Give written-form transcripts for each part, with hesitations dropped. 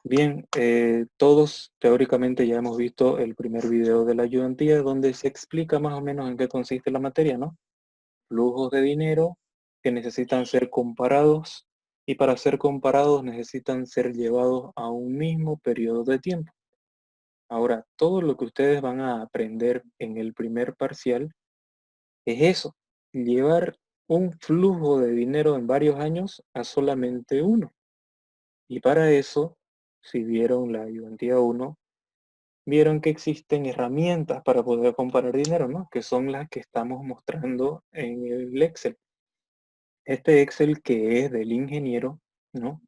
Bien, todos teóricamente ya hemos visto el primer video de la ayudantía donde se explica más o menos en qué consiste la materia, ¿no? Flujos de dinero que necesitan ser comparados y para ser comparados necesitan ser llevados a un mismo periodo de tiempo. Ahora, todo lo que ustedes van a aprender en el primer parcial es eso, llevar un flujo de dinero en varios años a solamente uno. Y para eso, si vieron la ayudantía uno, vieron que existen herramientas para poder comparar dinero, ¿no? Que son las que estamos mostrando en el Excel. Este Excel que es del ingeniero, ¿no?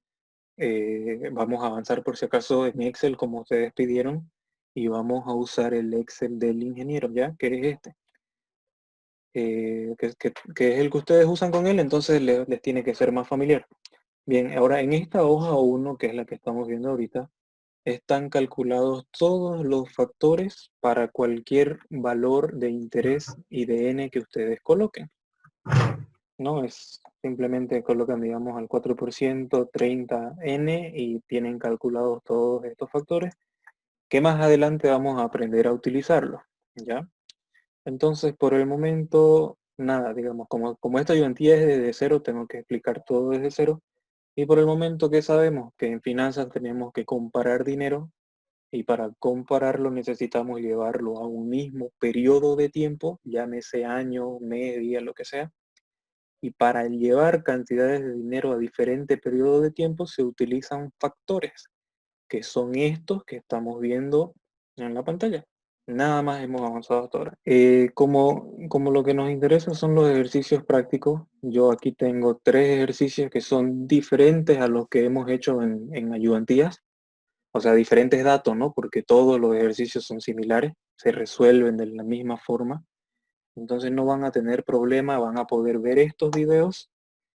Vamos a avanzar por si acaso en Excel como ustedes pidieron y vamos a usar el Excel del ingeniero, ¿ya? Que es este. Que es el que ustedes usan con él, entonces les tiene que ser más familiar. Bien, ahora en esta hoja uno que es la que estamos viendo ahorita, están calculados todos los factores para cualquier valor de interés y de n que ustedes coloquen. No es simplemente colocan, digamos, al 4%, 30n y tienen calculados todos estos factores que más adelante vamos a aprender a utilizarlos, ¿ya? Entonces, por el momento, nada, digamos, como esta ayudantía es desde cero, tengo que explicar todo desde cero. Y por el momento que sabemos que en finanzas tenemos que comparar dinero, y para compararlo necesitamos llevarlo a un mismo periodo de tiempo, llámese año, mes, día, lo que sea. Y para llevar cantidades de dinero a diferentes periodos de tiempo se utilizan factores, que son estos que estamos viendo en la pantalla. Nada más hemos avanzado hasta ahora. Como lo que nos interesa son los ejercicios prácticos, yo aquí tengo 3 ejercicios que son diferentes a los que hemos hecho en ayudantías. O sea, diferentes datos, ¿no? Porque todos los ejercicios son similares, se resuelven de la misma forma. Entonces no van a tener problema, van a poder ver estos videos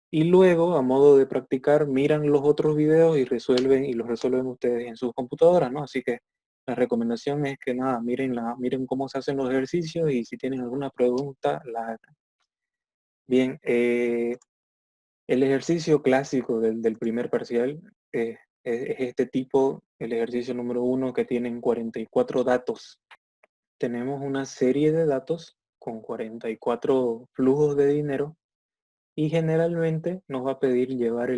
y luego, a modo de practicar, miran los otros videos y resuelven y los resuelven ustedes en sus computadoras, ¿no? Así que la recomendación es que nada, miren cómo se hacen los ejercicios y si tienen alguna pregunta, la hagan. Bien, el ejercicio clásico del primer parcial es este tipo, el ejercicio número 1 que tienen 44 datos. Tenemos una serie de datos con 44 flujos de dinero y generalmente nos va a pedir llevar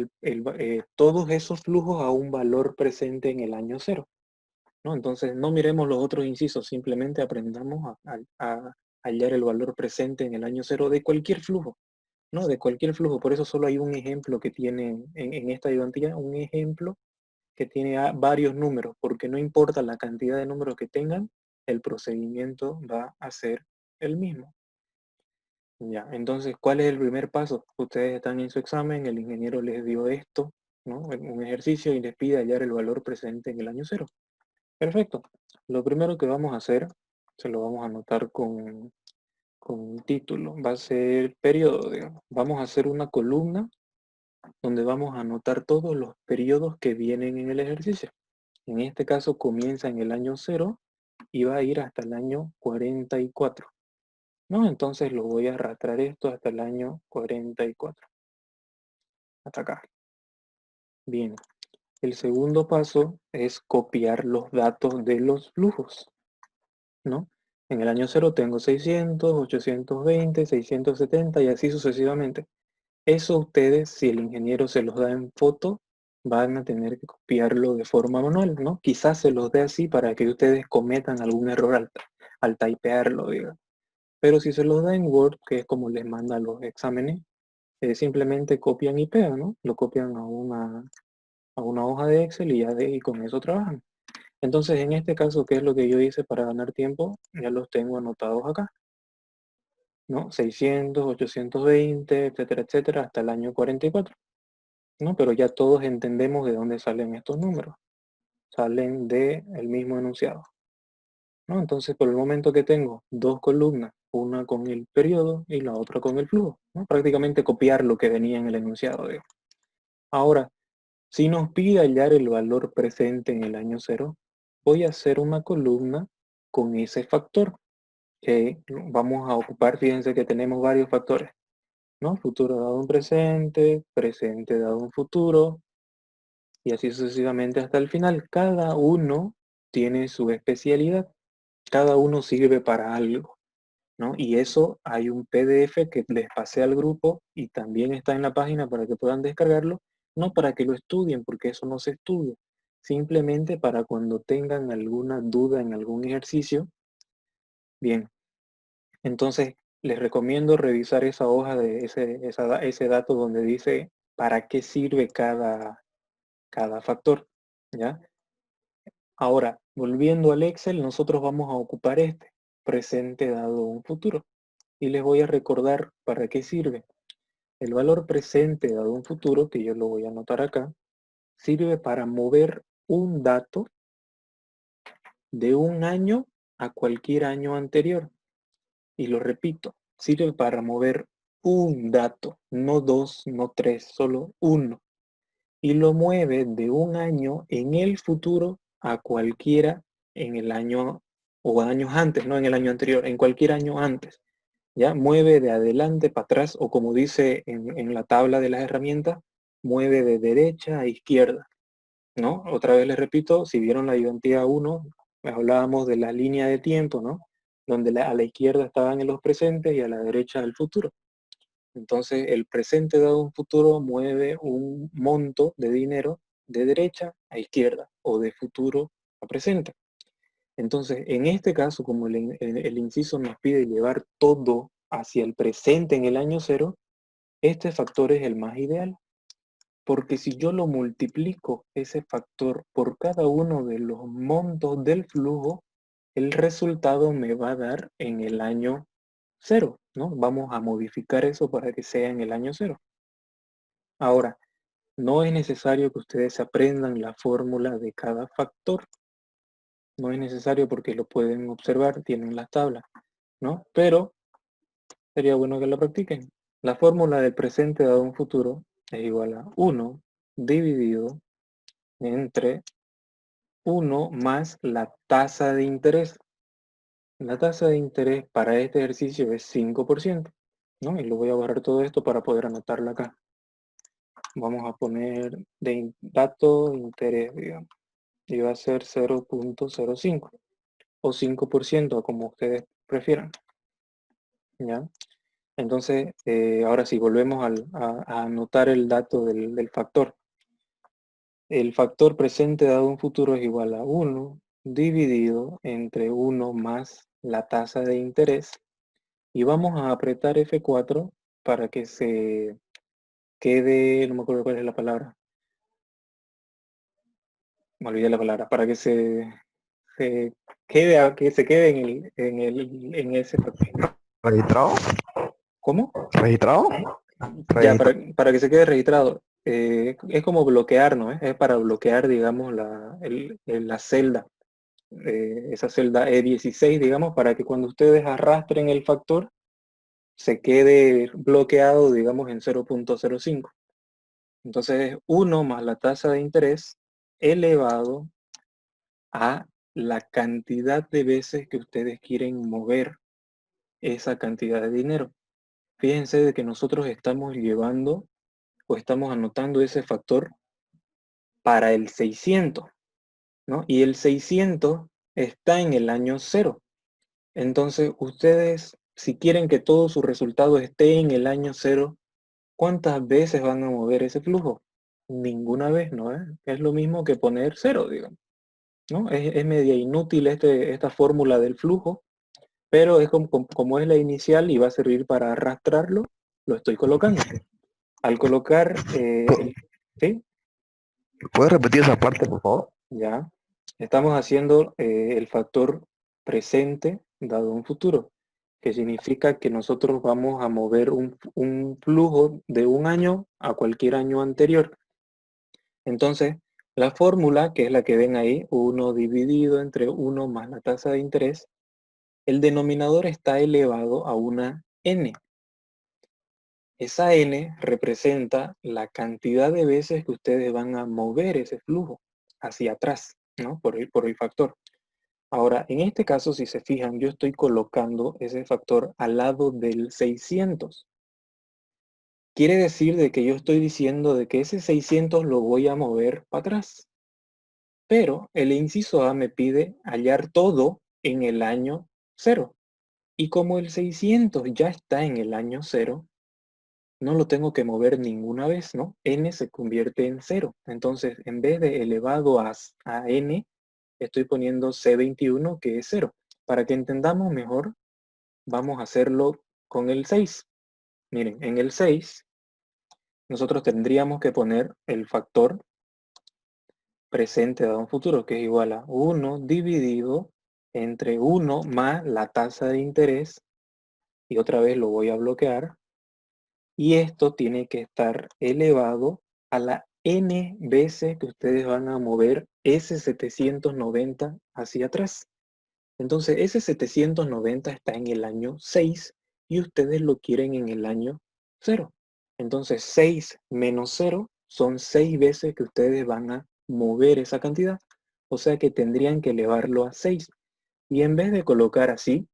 todos esos flujos a un valor presente en el año cero, ¿no? Entonces no miremos los otros incisos, simplemente aprendamos a hallar el valor presente en el año cero de cualquier flujo. ¿No? De cualquier flujo. Por eso solo hay un ejemplo que tiene en esta ayudantía, un ejemplo que tiene varios números, porque no importa la cantidad de números que tengan, el procedimiento va a ser el mismo. Ya, entonces, ¿cuál es el primer paso? Ustedes están en su examen, el ingeniero les dio esto, ¿no? Un ejercicio y les pide hallar el valor presente en el año cero. Perfecto. Lo primero que vamos a hacer, se lo vamos a anotar con un título, va a ser periodo, digamos. Vamos a hacer una columna donde vamos a anotar todos los periodos que vienen en el ejercicio. En este caso comienza en el año cero y va a ir hasta el año 44, ¿no? Entonces lo voy a arrastrar esto hasta el año 44, hasta acá. Bien, el segundo paso es copiar los datos de los flujos, ¿no? En el año cero tengo 600, 820, 670 y así sucesivamente. Eso ustedes, si el ingeniero se los da en foto, van a tener que copiarlo de forma manual, ¿no? Quizás se los dé así para que ustedes cometan algún error al typearlo, digamos. Pero si se los da en Word, que es como les manda los exámenes, simplemente copian y pegan, ¿no? Lo copian a una hoja de Excel y con eso trabajan. Entonces, en este caso, ¿qué es lo que yo hice para ganar tiempo? Ya los tengo anotados acá, ¿no? 600, 820, etcétera, etcétera, hasta el año 44. ¿No? Pero ya todos entendemos de dónde salen estos números. Salen del mismo enunciado, ¿no? Entonces, por el momento que tengo dos columnas, una con el periodo y la otra con el flujo, ¿no? Prácticamente copiar lo que venía en el enunciado, digo. Ahora, si nos pide hallar el valor presente en el año cero, voy a hacer una columna con ese factor que vamos a ocupar. Fíjense que tenemos varios factores, ¿no? Futuro dado un presente, presente dado un futuro, y así sucesivamente hasta el final. Cada uno tiene su especialidad, cada uno sirve para algo, ¿no? Y eso hay un PDF que les pasé al grupo y también está en la página para que puedan descargarlo, no para que lo estudien, porque eso no se estudia, simplemente para cuando tengan alguna duda en algún ejercicio. Bien, entonces les recomiendo revisar esa hoja de ese dato donde dice para qué sirve cada factor, ¿ya? Ahora, volviendo al Excel, nosotros vamos a ocupar este, presente dado un futuro. Y les voy a recordar para qué sirve. El valor presente dado un futuro, que yo lo voy a anotar acá, sirve para mover un dato de un año a cualquier año anterior. Y lo repito, sirve para mover un dato, no dos, no tres, solo uno. Y lo mueve de un año en el futuro a cualquiera en el año o años antes, no en el año anterior, en cualquier año antes. ¿Ya? Mueve de adelante para atrás o como dice en la tabla de las herramientas, mueve de derecha a izquierda, ¿no? Otra vez les repito, si vieron la ayudantía 1, hablábamos de la línea de tiempo, ¿no? Donde a la izquierda estaban en los presentes y a la derecha el futuro. Entonces, el presente dado un futuro mueve un monto de dinero de derecha a izquierda o de futuro a presente. Entonces, en este caso, como el inciso nos pide llevar todo hacia el presente en el año cero, este factor es el más ideal. Porque si yo lo multiplico ese factor por cada uno de los montos del flujo, el resultado me va a dar en el año cero, ¿no? Vamos a modificar eso para que sea en el año cero. Ahora, no es necesario que ustedes aprendan la fórmula de cada factor. No es necesario porque lo pueden observar, tienen las tablas, ¿no? Pero sería bueno que lo practiquen. La fórmula del presente dado un futuro es igual a 1 dividido entre 1 más la tasa de interés. La tasa de interés para este ejercicio es 5%, ¿no? Y lo voy a borrar todo esto para poder anotarlo acá. Vamos a poner de dato de interés, digamos. Y va a ser 0.05 o 5%, como ustedes prefieran, ¿ya? Entonces, ahora sí, volvemos a anotar el dato del factor. El factor presente dado un futuro es igual a 1 dividido entre 1 más la tasa de interés. Y vamos a apretar F4 para que se quede, no me acuerdo cuál es la palabra, me olvidé la palabra, para que se que se quede en ese factor. ¿Registrado? ¿Cómo? ¿Registrado? Ya, ¿Registrado? para que se quede registrado. Es como bloquear, ¿no? Es para bloquear, digamos, la celda, esa celda E16, digamos, para que cuando ustedes arrastren el factor, se quede bloqueado, digamos, en 0.05. Entonces es 1 más la tasa de interés elevado a la cantidad de veces que ustedes quieren mover esa cantidad de dinero. Fíjense de que nosotros estamos llevando o estamos anotando ese factor para el 600, ¿no? Y el 600 está en el año cero. Entonces, ustedes, si quieren que todo su resultado esté en el año cero, ¿cuántas veces van a mover ese flujo? Ninguna vez, ¿no? Es lo mismo que poner cero, digamos, ¿no? Es media inútil esta fórmula del flujo, pero es como es la inicial y va a servir para arrastrarlo, lo estoy colocando. Al colocar, ¿sí? ¿Puedes repetir esa parte, por favor? Ya. Estamos haciendo el factor presente dado un futuro, que significa que nosotros vamos a mover un flujo de un año a cualquier año anterior. Entonces, la fórmula, que es la que ven ahí, 1 dividido entre 1 más la tasa de interés, el denominador está elevado a una n. Esa n representa la cantidad de veces que ustedes van a mover ese flujo hacia atrás, ¿no? Por el factor. Ahora, en este caso, si se fijan, yo estoy colocando ese factor al lado del 600. quiere decir de que yo estoy diciendo de que ese 600 lo voy a mover para atrás. Pero el inciso A me pide hallar todo en el año 0. Y como el 600 ya está en el año 0, no lo tengo que mover ninguna vez, ¿no? N se convierte en 0. Entonces, en vez de elevado a N, estoy poniendo C21, que es 0. Para que entendamos mejor, vamos a hacerlo con el 6. Miren, en el 6, nosotros tendríamos que poner el factor presente dado a un futuro, que es igual a 1 dividido entre 1 más la tasa de interés, y otra vez lo voy a bloquear, y esto tiene que estar elevado a la n veces que ustedes van a mover ese 790 hacia atrás. Entonces, ese 790 está en el año 6 y ustedes lo quieren en el año 0. Entonces, 6 menos 0 son 6 veces que ustedes van a mover esa cantidad. O sea que tendrían que elevarlo a 6. Y en vez de colocar así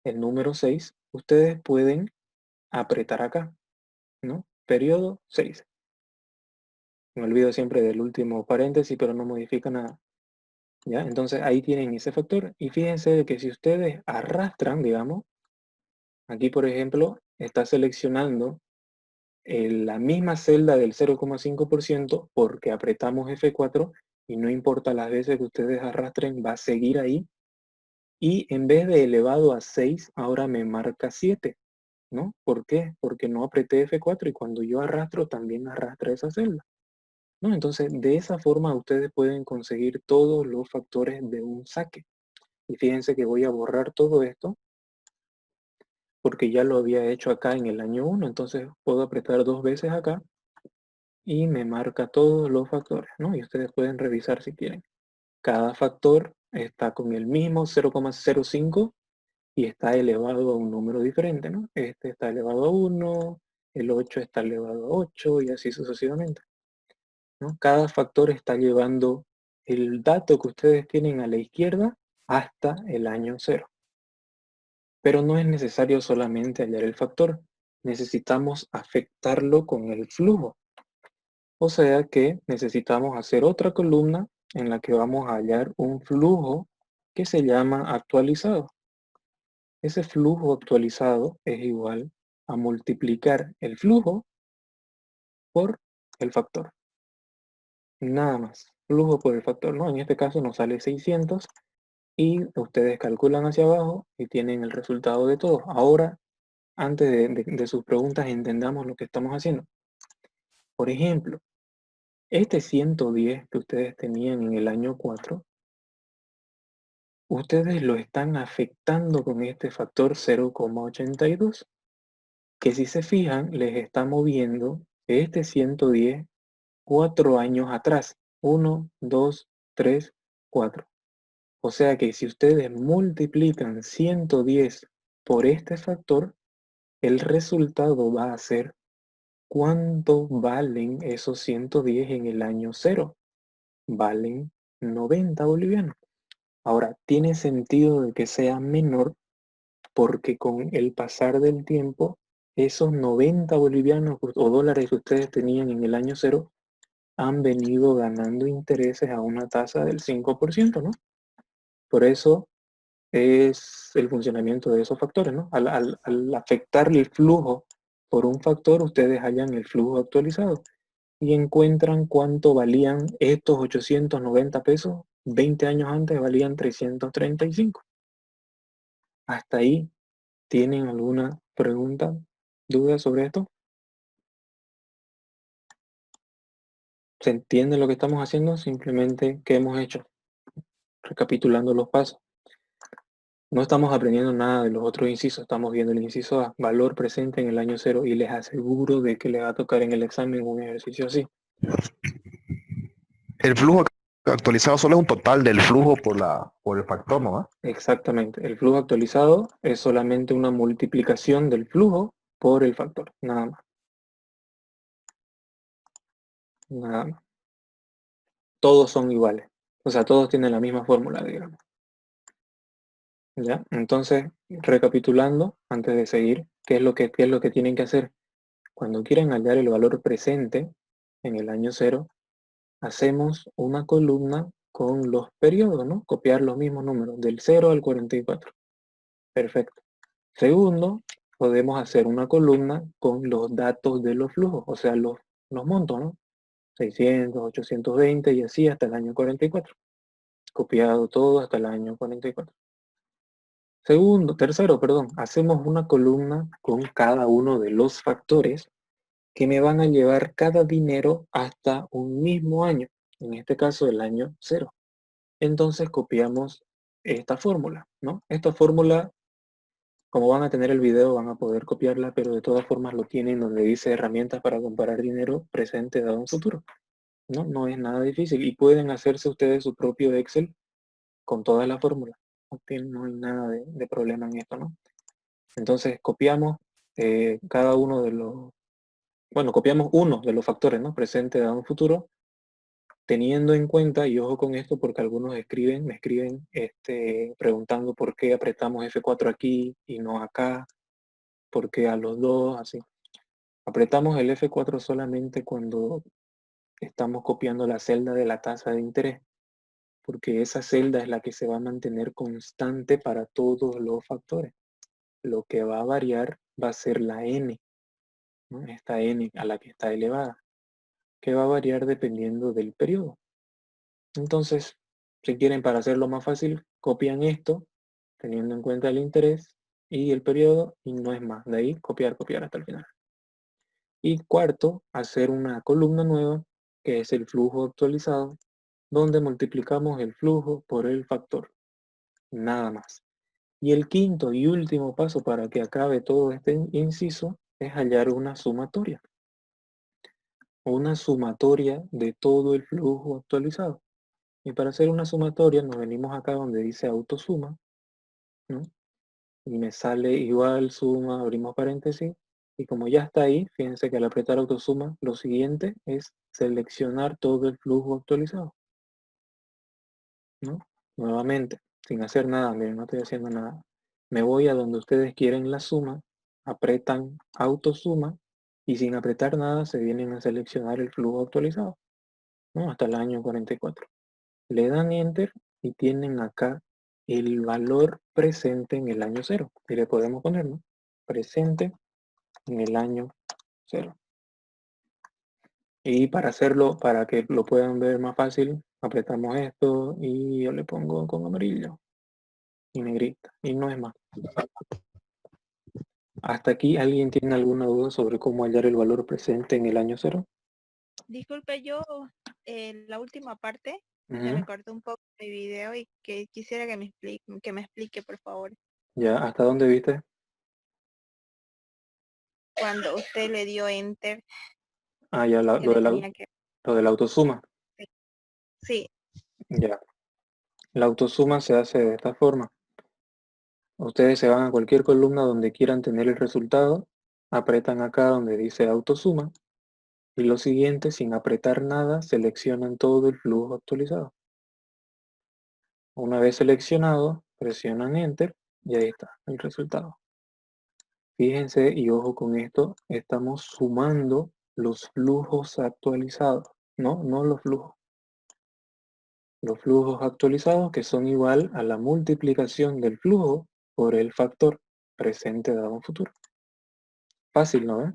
el número 6, ustedes pueden apretar acá, ¿no? Periodo 6. Me olvido siempre del último paréntesis, pero no modifica nada. ¿Ya? Entonces ahí tienen ese factor. Y fíjense que si ustedes arrastran, digamos, aquí por ejemplo, está seleccionando la misma celda del 0,5% porque apretamos F4 y no importa las veces que ustedes arrastren, va a seguir ahí. Y en vez de elevado a 6, ahora me marca 7, ¿no? ¿Por qué? Porque no apreté F4 y cuando yo arrastro también arrastra esa celda, ¿no? Entonces, de esa forma ustedes pueden conseguir todos los factores de un saque. Y fíjense que voy a borrar todo esto porque ya lo había hecho acá en el año 1, entonces puedo apretar 2 veces acá y me marca todos los factores, ¿no? Y ustedes pueden revisar si quieren. Cada factor está con el mismo 0,05 y está elevado a un número diferente, ¿no? Este está elevado a 1, el 8 está elevado a 8 y así sucesivamente, ¿no? Cada factor está llevando el dato que ustedes tienen a la izquierda hasta el año 0. Pero no es necesario solamente hallar el factor, necesitamos afectarlo con el flujo. O sea que necesitamos hacer otra columna en la que vamos a hallar un flujo que se llama actualizado. Ese flujo actualizado es igual a multiplicar el flujo por el factor. Nada más. Flujo por el factor, ¿no? En este caso nos sale 600 y ustedes calculan hacia abajo y tienen el resultado de todo. Ahora, antes de sus preguntas, entendamos lo que estamos haciendo. Por ejemplo, este 110 que ustedes tenían en el año 4, ustedes lo están afectando con este factor 0,82, que si se fijan, les está moviendo este 110 4 años atrás. 1, 2, 3, 4. O sea que si ustedes multiplican 110 por este factor, el resultado va a ser cuánto valen esos 110 en el año 0. Valen 90 bolivianos. Ahora, tiene sentido de que sea menor porque con el pasar del tiempo, esos 90 bolivianos o dólares que ustedes tenían en el año 0 han venido ganando intereses a una tasa del 5%, ¿no? Por eso es el funcionamiento de esos factores, ¿no? Al afectar el flujo por un factor, ustedes hallan el flujo actualizado y encuentran cuánto valían estos 890 pesos. 20 años antes valían 335. Hasta ahí, ¿tienen alguna pregunta, duda sobre esto? ¿Se entiende lo que estamos haciendo? Simplemente, ¿qué hemos hecho? Recapitulando los pasos. No estamos aprendiendo nada de los otros incisos, estamos viendo el inciso A, valor presente en el año 0, y les aseguro de que les va a tocar en el examen un ejercicio así. El flujo actualizado solo es un total del flujo por el factor, ¿no? Exactamente, el flujo actualizado es solamente una multiplicación del flujo por el factor, nada más. Nada más. Todos son iguales, o sea, todos tienen la misma fórmula, digamos. ¿Ya? Entonces, recapitulando, antes de seguir, qué es lo que tienen que hacer? Cuando quieran hallar el valor presente en el año 0, hacemos una columna con los periodos, ¿no? Copiar los mismos números, del 0 al 44. Perfecto. Segundo, podemos hacer una columna con los datos de los flujos, o sea, los montos, ¿no? 600, 820 y así hasta el año 44. Copiado todo hasta el año 44. Tercero, perdón, hacemos una columna con cada uno de los factores que me van a llevar cada dinero hasta un mismo año, en este caso el año 0. Entonces copiamos esta fórmula, ¿no? Esta fórmula, como van a tener el video, van a poder copiarla, pero de todas formas lo tienen donde dice herramientas para comparar dinero presente dado en futuro. No, no es nada difícil y pueden hacerse ustedes su propio Excel con todas las fórmulas. No hay nada de problema en esto, ¿no? Entonces copiamos cada uno de los, bueno, copiamos uno de los factores, ¿no? Presente dado en futuro, teniendo en cuenta, y ojo con esto porque algunos me escriben preguntando por qué apretamos F4 aquí y no acá, por qué a los dos, así. Apretamos el F4 solamente cuando estamos copiando la celda de la tasa de interés, porque esa celda es la que se va a mantener constante para todos los factores. Lo que va a variar va a ser la n, ¿no? Esta n a la que está elevada, que va a variar dependiendo del periodo. Entonces, si quieren, para hacerlo más fácil, copian esto, teniendo en cuenta el interés y el periodo, y no es más. De ahí, copiar, copiar hasta el final. Y cuarto, hacer una columna nueva, que es el flujo actualizado, donde multiplicamos el flujo por el factor. Nada más. Y el quinto y último paso para que acabe todo este inciso es hallar una sumatoria. Una sumatoria de todo el flujo actualizado. Y para hacer una sumatoria nos venimos acá donde dice autosuma, ¿no? Y me sale igual suma, abrimos paréntesis. Y como ya está ahí, fíjense que al apretar autosuma, lo siguiente es seleccionar todo el flujo actualizado, ¿no? Nuevamente, sin hacer nada, miren, no estoy haciendo nada. Me voy a donde ustedes quieren la suma, apretan autosuma y sin apretar nada se vienen a seleccionar el flujo actualizado, ¿no? Hasta el año 44. Le dan enter y tienen acá el valor presente en el año 0. Y le podemos poner, ¿no? Presente en el año 0. Y para hacerlo, para que lo puedan ver más fácil, apretamos esto y yo le pongo con amarillo y negrita. Y no es más. ¿Hasta aquí alguien tiene alguna duda sobre cómo hallar el valor presente en el año 0? Disculpe, yo la última parte se Ujú. me cortó un poco mi video y que quisiera que me explique, por favor. Ya, ¿hasta dónde viste? Cuando usted le dio enter, Ah, ya, que tenía que... lo de la autosuma. Sí, Ya. La autosuma se hace de esta forma. Ustedes se van a cualquier columna donde quieran tener el resultado, apretan acá donde dice autosuma y lo siguiente, sin apretar nada, seleccionan todo el flujo actualizado. Una vez seleccionado, presionan Enter y ahí está el resultado. Fíjense y ojo con esto, estamos sumando los flujos actualizados, no los flujos. Los flujos actualizados que son igual a la multiplicación del flujo por el factor presente dado en futuro. Fácil, ¿no?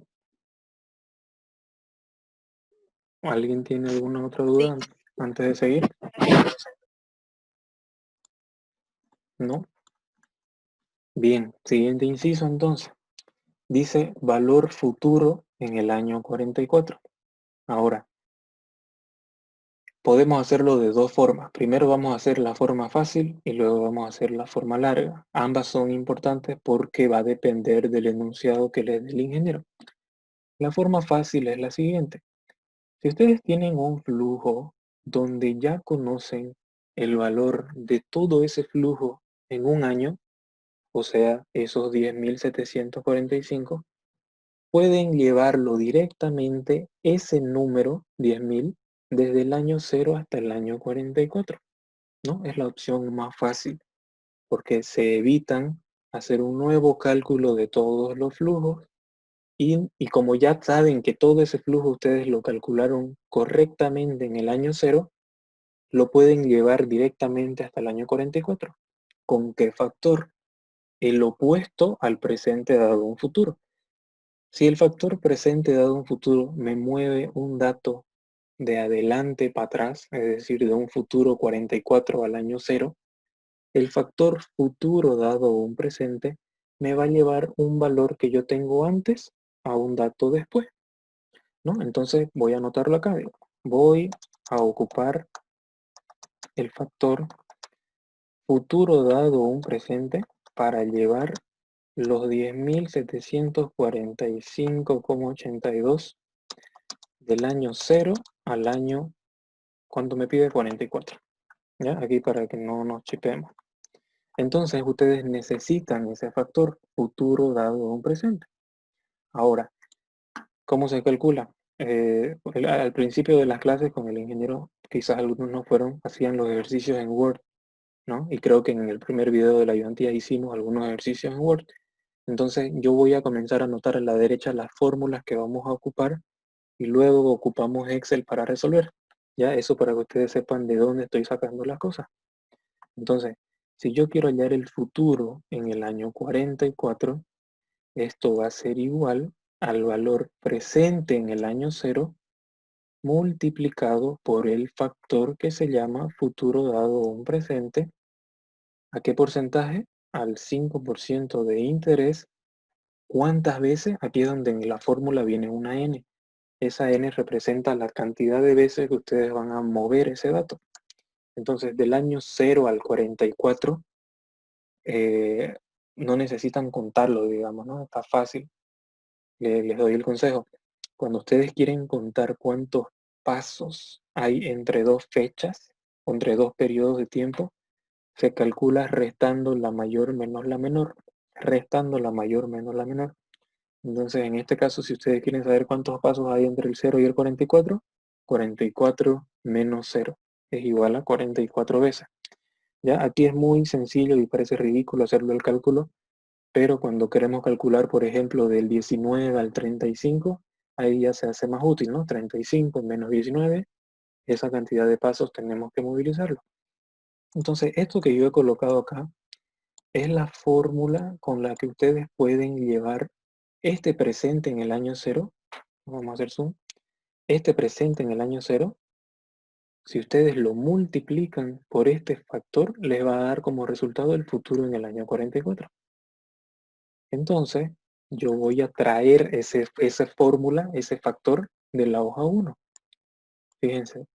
¿Alguien tiene alguna otra sí. duda antes de seguir? ¿No? Bien, siguiente inciso entonces. Dice valor futuro en el año 44. Ahora, podemos hacerlo de dos formas. Primero vamos a hacer la forma fácil y luego vamos a hacer la forma larga. Ambas son importantes porque va a depender del enunciado que les dé el ingeniero. La forma fácil es la siguiente. Si ustedes tienen un flujo donde ya conocen el valor de todo ese flujo en un año, o sea, esos 10.745, pueden llevarlo directamente ese número, 10.000, desde el año 0 hasta el año 44, ¿no? Es la opción más fácil, porque se evitan hacer un nuevo cálculo de todos los flujos Y como ya saben que todo ese flujo ustedes lo calcularon correctamente en el año 0, lo pueden llevar directamente hasta el año 44. ¿Con qué factor? El opuesto al presente dado un futuro. Si el factor presente dado un futuro me mueve un dato de adelante para atrás, es decir, de un futuro 44 al año 0, el factor futuro dado un presente me va a llevar un valor que yo tengo antes a un dato después, ¿no? Entonces voy a anotarlo acá. Voy a ocupar el factor futuro dado un presente para llevar los 10.745,82 del año 0 al año, ¿cuánto me pide? 44. ¿Ya? Aquí para que no nos chipemos. Entonces ustedes necesitan ese factor futuro dado un presente. Ahora, ¿cómo se calcula? Al principio de las clases con el ingeniero, quizás algunos no fueron, hacían los ejercicios en Word, ¿no? Y creo que en el primer video de la ayudantía hicimos algunos ejercicios en Word. Entonces yo voy a comenzar a anotar a la derecha las fórmulas que vamos a ocupar y luego ocupamos Excel para resolver. Ya, eso para que ustedes sepan de dónde estoy sacando las cosas. Entonces, si yo quiero hallar el futuro en el año 44, esto va a ser igual al valor presente en el año 0 multiplicado por el factor que se llama futuro dado un presente. ¿A qué porcentaje? Al 5% de interés. ¿Cuántas veces? Aquí es donde en la fórmula viene una n. Esa n representa la cantidad de veces que ustedes van a mover ese dato. Entonces, del año 0 al 44, no necesitan contarlo, digamos, ¿no? Está fácil. Les doy el consejo. Cuando ustedes quieren contar cuántos pasos hay entre dos fechas, o entre dos periodos de tiempo, se calcula restando la mayor menos la menor. Restando la mayor menos la menor. Entonces, en este caso, si ustedes quieren saber cuántos pasos hay entre el 0 y el 44, 44 menos 0 es igual a 44 veces. Ya, aquí es muy sencillo y parece ridículo hacerlo el cálculo, pero cuando queremos calcular, por ejemplo, del 19 al 35, ahí ya se hace más útil, ¿no? 35 menos 19, esa cantidad de pasos tenemos que movilizarlo. Entonces, esto que yo he colocado acá es la fórmula con la que ustedes pueden llevar este presente en el año 0. Vamos a hacer zoom. Este presente en el año 0, si ustedes lo multiplican por este factor, les va a dar como resultado el futuro en el año 44. Entonces, yo voy a traer esa fórmula, ese factor de la hoja 1. Fíjense,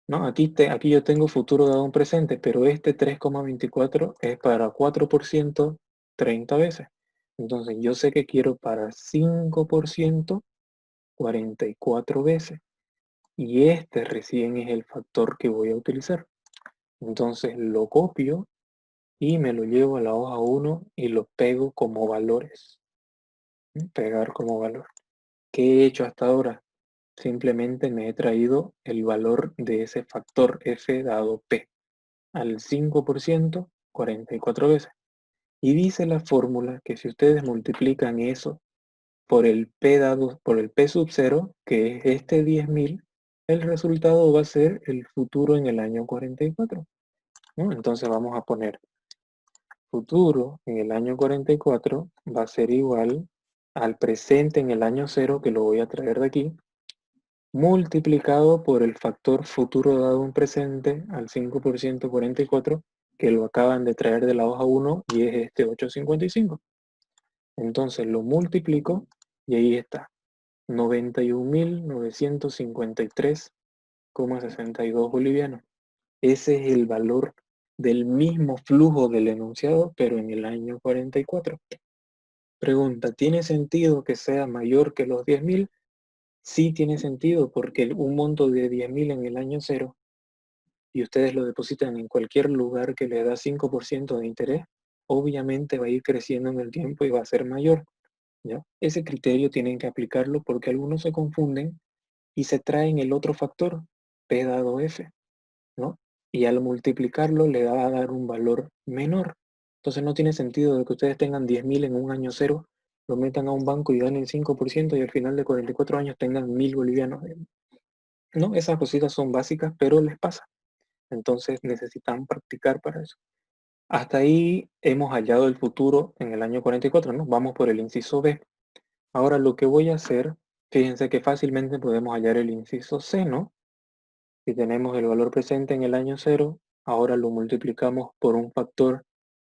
¿no? Aquí yo tengo futuro dado un presente, pero este 3,24 es para 4%, 30 veces. Entonces, yo sé que quiero para 5%, 44 veces. Y este recién es el factor que voy a utilizar. Entonces, lo copio y me lo llevo a la hoja 1 y lo pego como valores. Pegar como valor. ¿Qué he hecho hasta ahora? Simplemente me he traído el valor de ese factor f dado p al 5%, 44 veces. Y dice la fórmula que si ustedes multiplican eso por el p dado por el p sub 0, que es este 10.000, el resultado va a ser el futuro en el año 44. ¿No? Entonces vamos a poner futuro en el año 44 va a ser igual al presente en el año 0, que lo voy a traer de aquí, multiplicado por el factor futuro dado un presente al 5% 44, que lo acaban de traer de la hoja 1 y es este 855. Entonces lo multiplico y ahí está, 91.953,62 bolivianos. Ese es el valor del mismo flujo del enunciado, pero en el año 44. Pregunta, ¿tiene sentido que sea mayor que los 10.000? Sí tiene sentido, porque un monto de 10.000 en el año 0 y ustedes lo depositan en cualquier lugar que le da 5% de interés, obviamente va a ir creciendo en el tiempo y va a ser mayor. ¿Ya? Ese criterio tienen que aplicarlo porque algunos se confunden y se traen el otro factor, P dado F, ¿no? Y al multiplicarlo le va a dar un valor menor. Entonces no tiene sentido de que ustedes tengan 10.000 en un año 0 lo metan a un banco y ganen 5% y al final de 44 años tengan 1.000 bolivianos. No, esas cositas son básicas, pero les pasa. Entonces necesitan practicar para eso. Hasta ahí hemos hallado el futuro en el año 44, ¿no? Vamos por el inciso B. Ahora lo que voy a hacer, fíjense que fácilmente podemos hallar el inciso C, ¿no? Si tenemos el valor presente en el año 0, ahora lo multiplicamos por un factor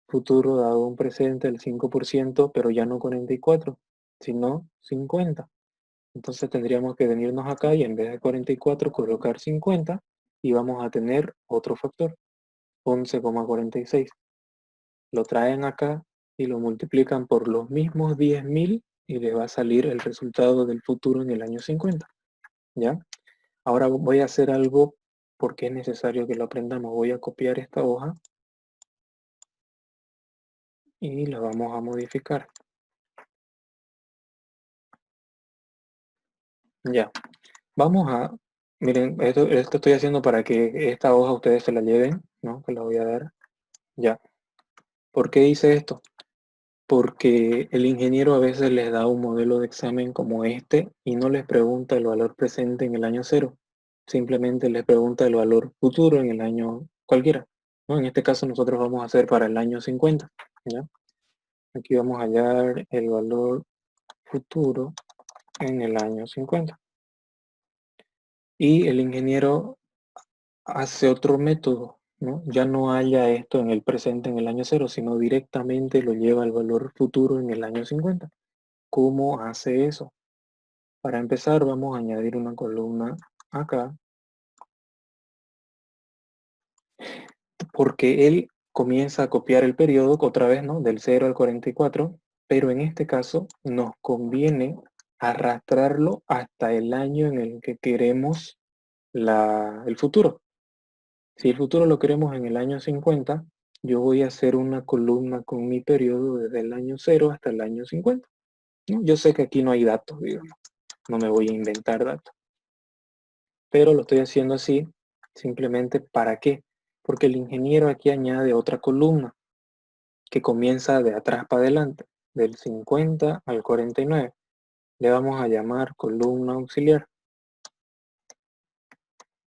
futuro dado un presente del 5%, pero ya no 44, sino 50. Entonces tendríamos que venirnos acá y en vez de 44 colocar 50 y vamos a tener otro factor, 11,46. Lo traen acá y lo multiplican por los mismos 10.000 y les va a salir el resultado del futuro en el año 50. ¿Ya? Ahora voy a hacer algo porque es necesario que lo aprendamos. Voy a copiar esta hoja y la vamos a modificar. Ya. Vamos a, miren, esto estoy haciendo para que esta hoja ustedes se la lleven, ¿no? Que la voy a dar. Ya. ¿Por qué hice esto? Porque el ingeniero a veces les da un modelo de examen como este y no les pregunta el valor presente en el año 0. Simplemente les pregunta el valor futuro en el año cualquiera, ¿no? En este caso nosotros vamos a hacer para el año 50, ¿ya? Aquí vamos a hallar el valor futuro en el año 50. Y el ingeniero hace otro método, ¿no? Ya no halla esto en el presente en el año 0, sino directamente lo lleva al valor futuro en el año 50. ¿Cómo hace eso? Para empezar vamos a añadir una columna acá, porque él comienza a copiar el periodo otra vez, ¿no? Del 0 al 44, pero en este caso nos conviene arrastrarlo hasta el año en el que queremos el futuro. Si el futuro lo queremos en el año 50, yo voy a hacer una columna con mi periodo desde el año 0 hasta el año 50, ¿no? Yo sé que aquí no hay datos, digamos, no me voy a inventar datos, pero lo estoy haciendo así simplemente ¿para qué? Porque el ingeniero aquí añade otra columna que comienza de atrás para adelante, del 50 al 49. Le vamos a llamar columna auxiliar,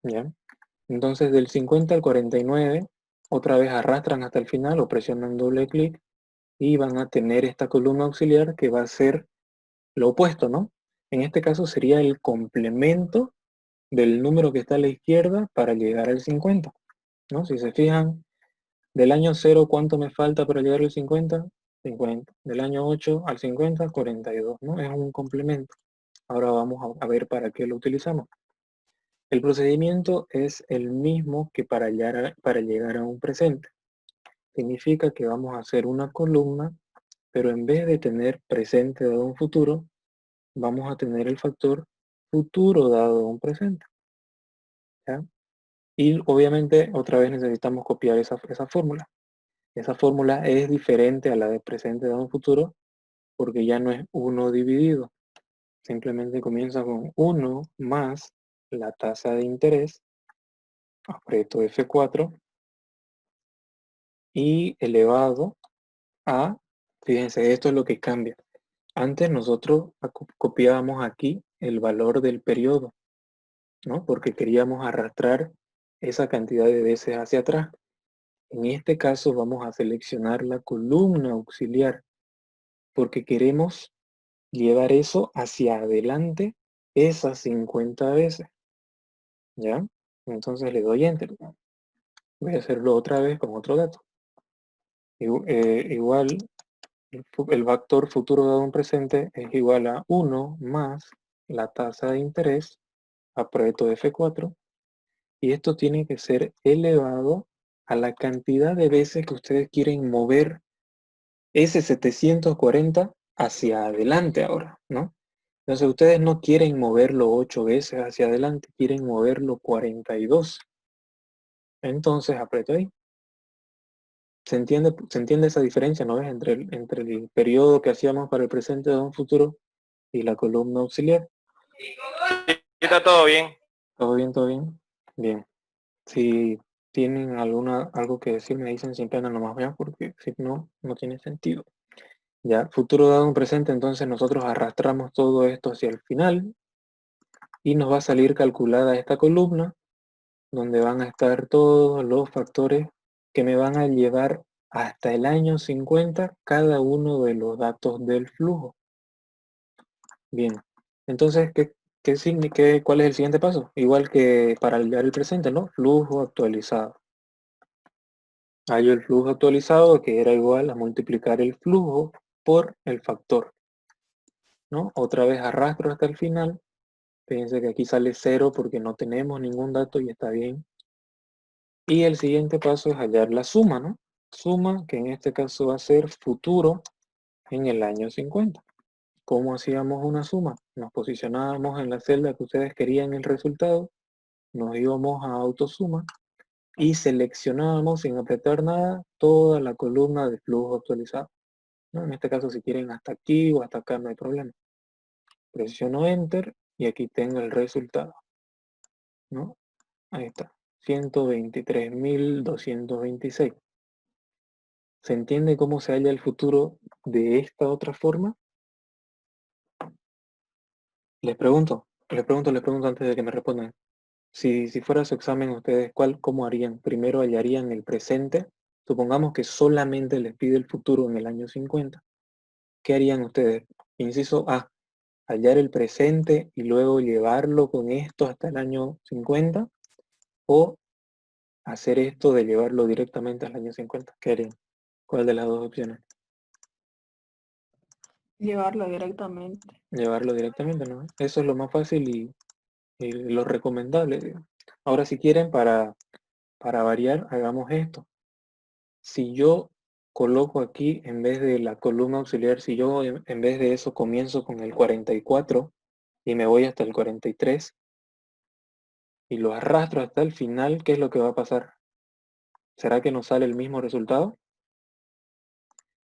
¿ya? Entonces del 50 al 49, otra vez arrastran hasta el final o presionan doble clic y van a tener esta columna auxiliar que va a ser lo opuesto, ¿no? En este caso sería el complemento del número que está a la izquierda para llegar al 50, ¿no? Si se fijan, del año 0, ¿cuánto me falta para llegar al 50? 50. Del año 8 al 50, 42, ¿no? Es un complemento. Ahora vamos a ver para qué lo utilizamos. El procedimiento es el mismo que para llegar a un presente. Significa que vamos a hacer una columna, pero en vez de tener presente dado un futuro, vamos a tener el factor futuro dado un presente, ¿ya? Y obviamente otra vez necesitamos copiar esa fórmula. Esa fórmula es diferente a la de presente dado un futuro porque ya no es 1 dividido. Simplemente comienza con 1 más la tasa de interés, aprieto F4, y elevado a, fíjense, esto es lo que cambia. Antes nosotros copiábamos aquí el valor del periodo, ¿no? Porque queríamos arrastrar esa cantidad de veces hacia atrás. En este caso vamos a seleccionar la columna auxiliar porque queremos llevar eso hacia adelante esas 50 veces, ¿ya? Entonces le doy Enter. Voy a hacerlo otra vez con otro dato. Igual, el factor futuro dado un presente es igual a 1 más la tasa de interés, aprieto F4, y esto tiene que ser elevado a la cantidad de veces que ustedes quieren mover ese 740 hacia adelante ahora, ¿no? Entonces ustedes no quieren moverlo 8 veces hacia adelante, quieren moverlo 42. Entonces aprieto ahí. Se entiende esa diferencia, ¿no ves? Entre el periodo que hacíamos para el presente de un futuro y la columna auxiliar. Está todo bien. ¿Todo bien, todo bien? Bien. Si tienen algo que decir, me dicen sin pena nomás, vean, porque si no, no tiene sentido. Ya, futuro dado en presente, entonces nosotros arrastramos todo esto hacia el final y nos va a salir calculada esta columna donde van a estar todos los factores que me van a llevar hasta el año 50 cada uno de los datos del flujo. Bien, entonces, ¿cuál es el siguiente paso? Igual que para hallar el presente, ¿no? Flujo actualizado. Hallo el flujo actualizado, que era igual a multiplicar el flujo por el factor, ¿no? Otra vez arrastro hasta el final. Fíjense que aquí sale 0 porque no tenemos ningún dato y está bien. Y el siguiente paso es hallar la suma, ¿no? Suma, que en este caso va a ser futuro en el año 50. ¿Cómo hacíamos una suma? Nos posicionábamos en la celda que ustedes querían el resultado, nos íbamos a autosuma y seleccionábamos sin apretar nada toda la columna de flujo actualizado, ¿no? En este caso, si quieren hasta aquí o hasta acá, no hay problema. Presiono Enter y aquí tengo el resultado, ¿no? Ahí está, 123.226. ¿Se entiende cómo se halla el futuro de esta otra forma? Les pregunto antes de que me respondan. Si fuera su examen, ustedes, ¿cómo harían? Primero hallarían el presente. Supongamos que solamente les pide el futuro en el año 50. ¿Qué harían ustedes? Inciso A, hallar el presente y luego llevarlo con esto hasta el año 50. O hacer esto de llevarlo directamente al año 50. ¿Qué harían? ¿Cuál de las dos opciones? Llevarlo directamente. Llevarlo directamente, ¿no? Eso es lo más fácil y lo recomendable, digamos. Ahora, si quieren, para variar, hagamos esto. Si yo coloco aquí, en vez de la columna auxiliar, si yo en vez de eso comienzo con el 44 y me voy hasta el 43 y lo arrastro hasta el final, ¿qué es lo que va a pasar? ¿Será que nos sale el mismo resultado?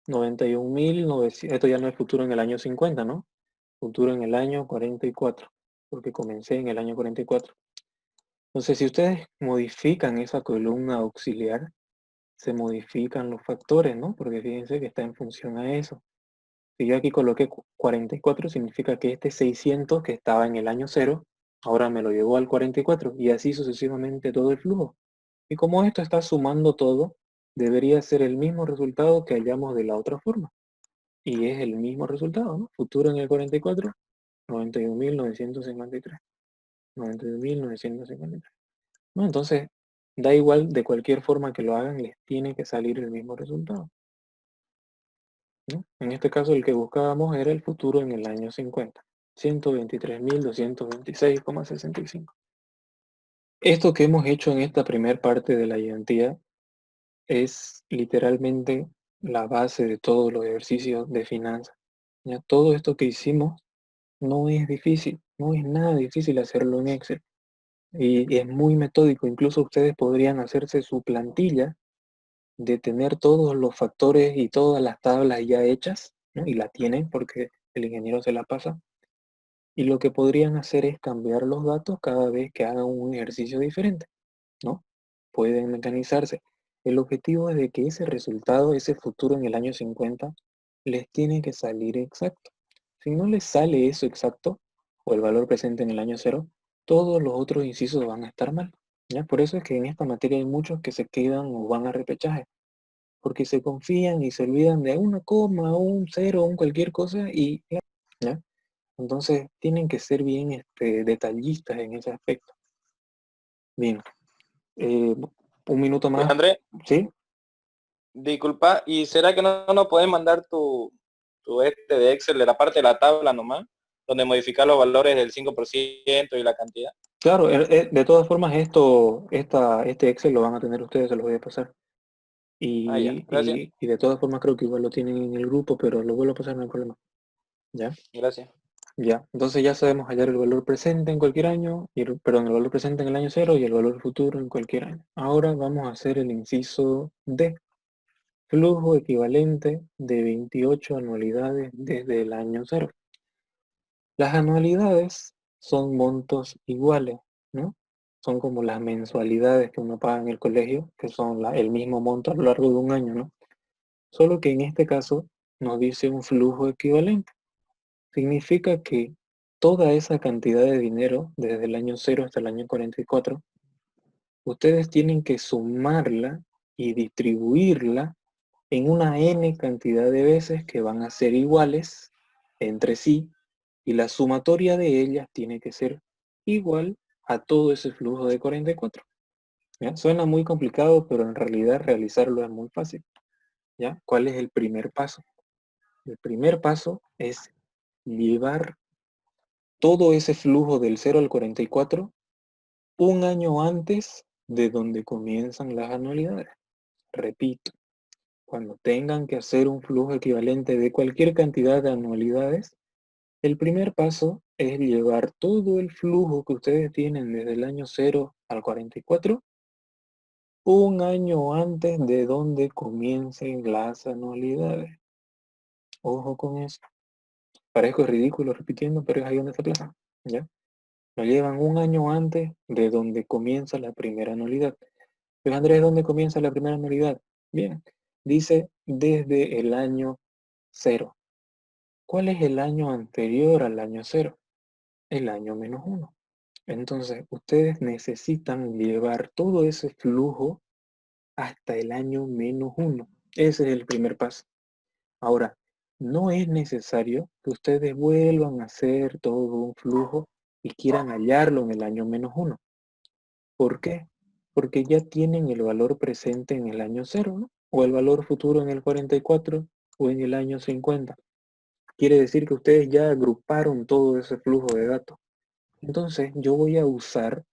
91.900, esto ya no es futuro en el año 50, ¿no? Futuro en el año 44, porque comencé en el año 44. Entonces, si ustedes modifican esa columna auxiliar, se modifican los factores, ¿no? Porque fíjense que está en función a eso. Si yo aquí coloqué 44, significa que este 600 que estaba en el año 0, ahora me lo llevó al 44 y así sucesivamente todo el flujo. Y como esto está sumando todo, debería ser el mismo resultado que hallamos de la otra forma. Y es el mismo resultado, ¿no? Futuro en el 44, 91.953. 91.953. ¿No? Entonces, da igual de cualquier forma que lo hagan, les tiene que salir el mismo resultado, ¿no? En este caso, el que buscábamos era el futuro en el año 50. 123.226,65. Esto que hemos hecho en esta primera parte de la ayudantía es literalmente la base de todos los ejercicios de finanzas. ¿Ya? Todo esto que hicimos no es difícil, no es nada difícil hacerlo en Excel. Y es muy metódico, incluso ustedes podrían hacerse su plantilla de tener todos los factores y todas las tablas ya hechas, ¿no? Y la tienen porque el ingeniero se la pasa. Y lo que podrían hacer es cambiar los datos cada vez que hagan un ejercicio diferente, ¿no? Pueden mecanizarse. El objetivo es de que ese resultado, ese futuro en el año 50, les tiene que salir exacto. Si no les sale eso exacto, o el valor presente en el año 0, todos los otros incisos van a estar mal, ¿ya? Por eso es que en esta materia hay muchos que se quedan o van a repechaje, porque se confían y se olvidan de una coma, o un cero, o un cualquier cosa y ¿ya? Entonces tienen que ser bien detallistas en ese aspecto. Bien, un minuto Pues más, André, ¿sí? disculpa, ¿y será que no nos puedes mandar tu de Excel de la parte de la tabla nomás, donde modificar los valores del 5% y la cantidad? Claro, de todas formas este Excel lo van a tener ustedes, se los voy a pasar. Ah, ya, Y, gracias, y, y de todas formas creo que igual lo tienen en el grupo, pero lo vuelvo a pasar, no hay problema. ¿Ya? gracias. Ya. Entonces ya sabemos hallar el valor presente en cualquier año, perdón, el valor presente en el año 0 y el valor futuro en cualquier año. Ahora vamos a hacer el inciso D. Flujo equivalente de 28 anualidades desde el año 0. Las anualidades son montos iguales, ¿no? Son como las mensualidades que uno paga en el colegio, que son el mismo monto a lo largo de un año, ¿no? Solo que en este caso nos dice un flujo equivalente. Significa que toda esa cantidad de dinero, desde el año 0 hasta el año 44, ustedes tienen que sumarla y distribuirla en una n cantidad de veces que van a ser iguales entre sí, y la sumatoria de ellas tiene que ser igual a todo ese flujo de 44. ¿Ya? Suena muy complicado, pero en realidad realizarlo es muy fácil. ¿Ya? ¿Cuál es el primer paso? El primer paso es llevar todo ese flujo del 0 al 44 un año antes de donde comienzan las anualidades. Repito, cuando tengan que hacer un flujo equivalente de cualquier cantidad de anualidades, el primer paso es llevar todo el flujo que ustedes tienen desde el año 0 al 44 un año antes de donde comiencen las anualidades. Ojo con eso. Parezco ridículo repitiendo, pero es ahí donde está plaza. ¿Ya? Lo llevan un año antes de donde comienza la primera anualidad. Pero Andrés, ¿dónde comienza la primera anualidad? Bien, dice desde el año 0. ¿Cuál es el año anterior al año 0? El año -1. Entonces, ustedes necesitan llevar todo ese flujo hasta el año -1. Ese es el primer paso. Ahora, no es necesario que ustedes vuelvan a hacer todo un flujo y quieran hallarlo en el año -1. ¿Por qué? Porque ya tienen el valor presente en el año 0, ¿no? O el valor futuro en el 44 o en el año 50. Quiere decir que ustedes ya agruparon todo ese flujo de datos. Entonces, yo voy a usar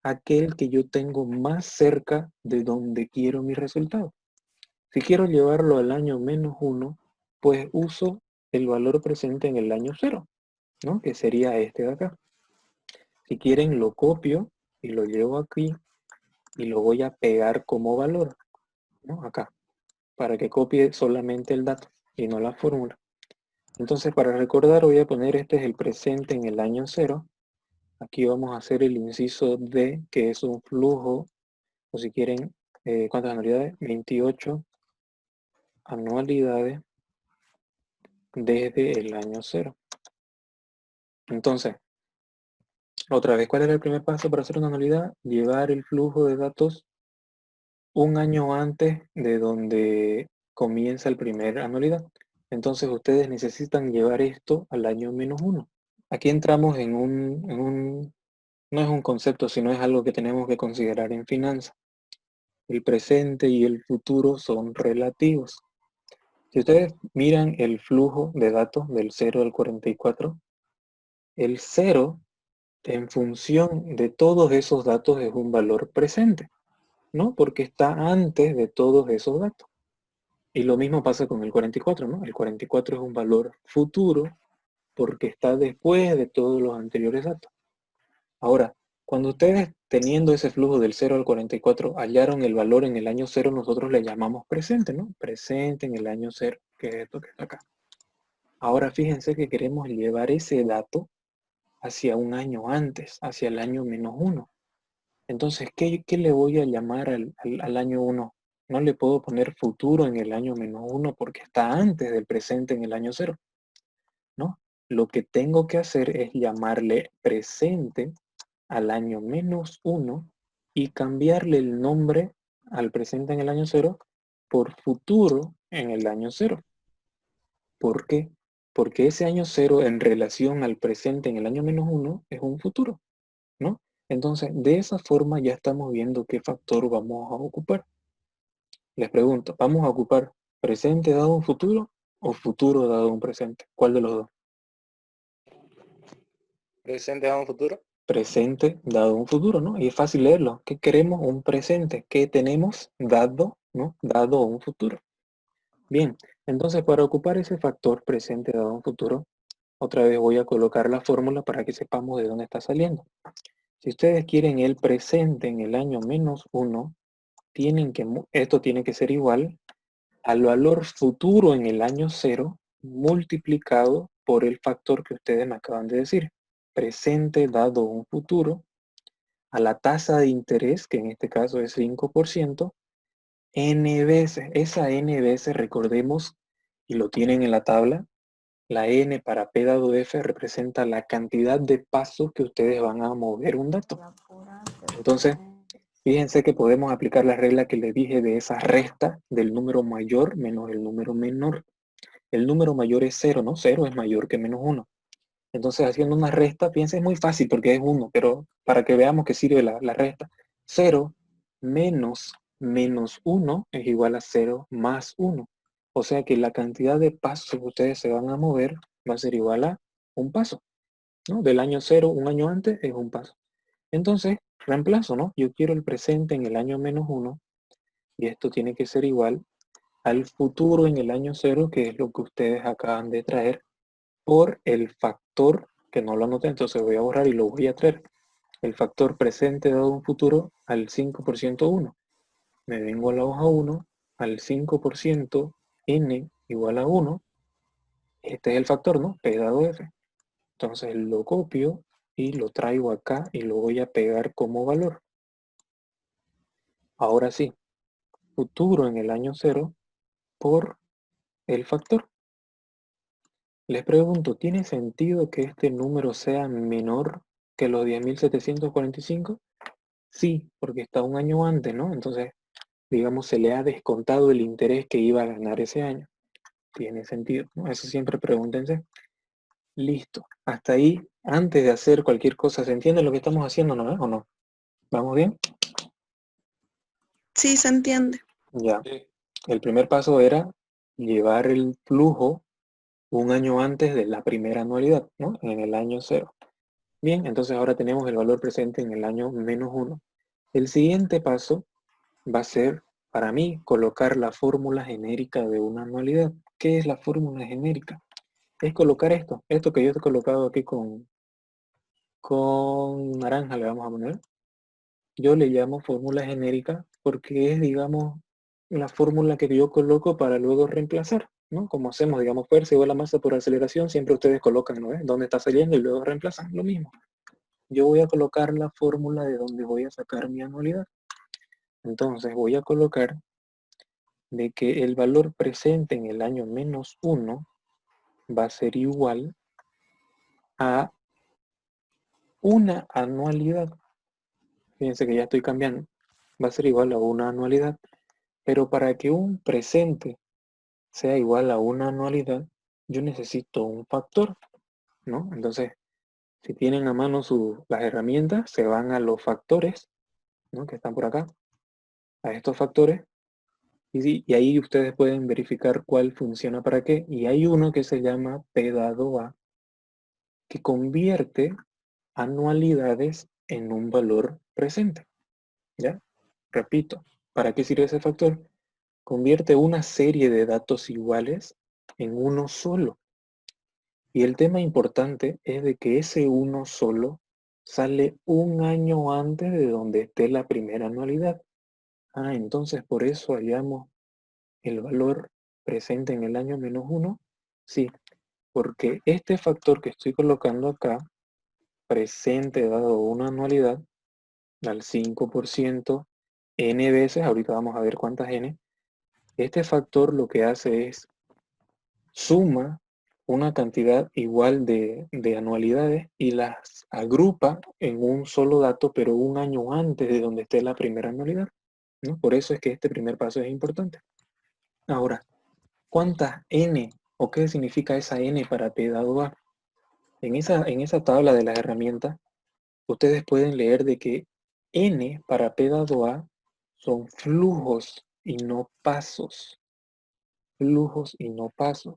aquel que yo tengo más cerca de donde quiero mi resultado. Si quiero llevarlo al año -1, pues uso el valor presente en el año 0, ¿no? Que sería este de acá. Si quieren, lo copio y lo llevo aquí y lo voy a pegar como valor, ¿no? Acá, para que copie solamente el dato y no la fórmula. Entonces, para recordar, voy a poner este es el presente en el año 0. Aquí vamos a hacer el inciso D, que es un flujo, o si quieren, ¿cuántas anualidades? 28 anualidades desde el año 0. Entonces, otra vez, ¿cuál era el primer paso para hacer una anualidad? Llevar el flujo de datos un año antes de donde comienza el primer anualidad. Entonces, ustedes necesitan llevar esto al año -1. Aquí entramos en no es un concepto, sino es algo que tenemos que considerar en finanzas. El presente y el futuro son relativos. Si ustedes miran el flujo de datos del 0 al 44, el 0 en función de todos esos datos es un valor presente, ¿no? Porque está antes de todos esos datos. Y lo mismo pasa con el 44, ¿no? El 44 es un valor futuro porque está después de todos los anteriores datos. Ahora, cuando ustedes teniendo ese flujo del 0 al 44 hallaron el valor en el año 0, nosotros le llamamos presente, ¿no? Presente en el año 0, que es esto que está acá. Ahora fíjense que queremos llevar ese dato hacia un año antes, hacia el año -1. Entonces, ¿qué le voy a llamar al año 1? No le puedo poner futuro en el año -1 porque está antes del presente en el año 0, ¿no? Lo que tengo que hacer es llamarle presente al año -1 y cambiarle el nombre al presente en el año 0 por futuro en el año 0. ¿Por qué? Porque ese año 0 en relación al presente en el año -1 es un futuro, ¿no? Entonces, de esa forma ya estamos viendo qué factor vamos a ocupar. Les pregunto, ¿vamos a ocupar presente dado un futuro o futuro dado un presente? ¿Cuál de los dos? Presente a un futuro. Presente dado un futuro, ¿no? Y es fácil leerlo. ¿Qué queremos? Un presente. ¿Qué tenemos? Dado, ¿no? Dado un futuro. Bien, entonces para ocupar ese factor presente dado un futuro, otra vez voy a colocar la fórmula para que sepamos de dónde está saliendo. Si ustedes quieren el presente en el año -1, esto tiene que ser igual al valor futuro en el año 0 multiplicado por el factor que ustedes me acaban de decir. Presente dado un futuro a la tasa de interés, que en este caso es 5%, n veces. Esa n veces, recordemos y lo tienen en la tabla, la n para p dado f representa la cantidad de pasos que ustedes van a mover un dato. Entonces, fíjense que podemos aplicar la regla que les dije de esa resta del número mayor menos el número menor. El número mayor es 0, ¿no? 0 es mayor que menos 1. Entonces, haciendo una resta, fíjense, es muy fácil porque es 1, pero para que veamos que sirve la resta. 0 menos 1 es igual a 0 más 1. O sea que la cantidad de pasos que ustedes se van a mover va a ser igual a un paso, ¿no? Del año 0, un año antes, es un paso. Entonces, reemplazo, ¿no? Yo quiero el presente en el año menos 1 y esto tiene que ser igual al futuro en el año 0, que es lo que ustedes acaban de traer, por el factor, que no lo anoté, entonces voy a borrar y lo voy a traer. El factor presente dado un futuro al 5% 1. Me vengo a la hoja 1, al 5% n igual a 1. Este es el factor, ¿no? P dado f. Entonces lo copio y lo traigo acá y lo voy a pegar como valor. Ahora sí, futuro en el año 0 por el factor. Les pregunto, ¿tiene sentido que este número sea menor que los 10.745? Sí, porque está un año antes, ¿no? Entonces, digamos, se le ha descontado el interés que iba a ganar ese año. Tiene sentido, ¿no? Eso siempre pregúntense. Listo. Hasta ahí, antes de hacer cualquier cosa, ¿se entiende lo que estamos haciendo, no? ¿O no? ¿Vamos bien? Sí, se entiende. Ya. Sí. El primer paso era llevar el flujo un año antes de la primera anualidad, ¿no? En el año 0. Bien, entonces ahora tenemos el valor presente en el año menos 1. El siguiente paso va a ser, para mí, colocar la fórmula genérica de una anualidad. ¿Qué es la fórmula genérica? Es colocar esto que yo he colocado aquí con naranja, le vamos a poner. Yo le llamo fórmula genérica porque es, digamos, la fórmula que yo coloco para luego reemplazar, ¿no? Como hacemos, digamos, fuerza igual a masa por aceleración, siempre ustedes colocan, ¿no? ¿Dónde está saliendo? Y luego reemplazan, lo mismo. Yo voy a colocar la fórmula de donde voy a sacar mi anualidad. Entonces voy a colocar de que el valor presente en el año menos 1 va a ser igual a una anualidad. Fíjense que ya estoy cambiando. Va a ser igual a una anualidad. Pero para que un presente sea igual a una anualidad, yo necesito un factor, ¿no? Entonces, si tienen a mano las herramientas, se van a los factores, ¿no? Que están por acá, a estos factores, y ahí ustedes pueden verificar cuál funciona para qué. Y hay uno que se llama P dado A, que convierte anualidades en un valor presente, ¿ya? Repito, ¿para qué sirve ese factor? Convierte una serie de datos iguales en uno solo. Y el tema importante es de que ese uno solo sale un año antes de donde esté la primera anualidad. Entonces por eso hallamos el valor presente en el año menos 1. Sí, porque este factor que estoy colocando acá, presente dado una anualidad, al 5%, n veces, ahorita vamos a ver cuántas n, este factor lo que hace es suma una cantidad igual de anualidades y las agrupa en un solo dato, pero un año antes de donde esté la primera anualidad, ¿no? Por eso es que este primer paso es importante. Ahora, ¿cuántas n o qué significa esa n para P dado A? En esa tabla de las herramientas, ustedes pueden leer de que n para P dado A son flujos y no pasos. Flujos y no pasos.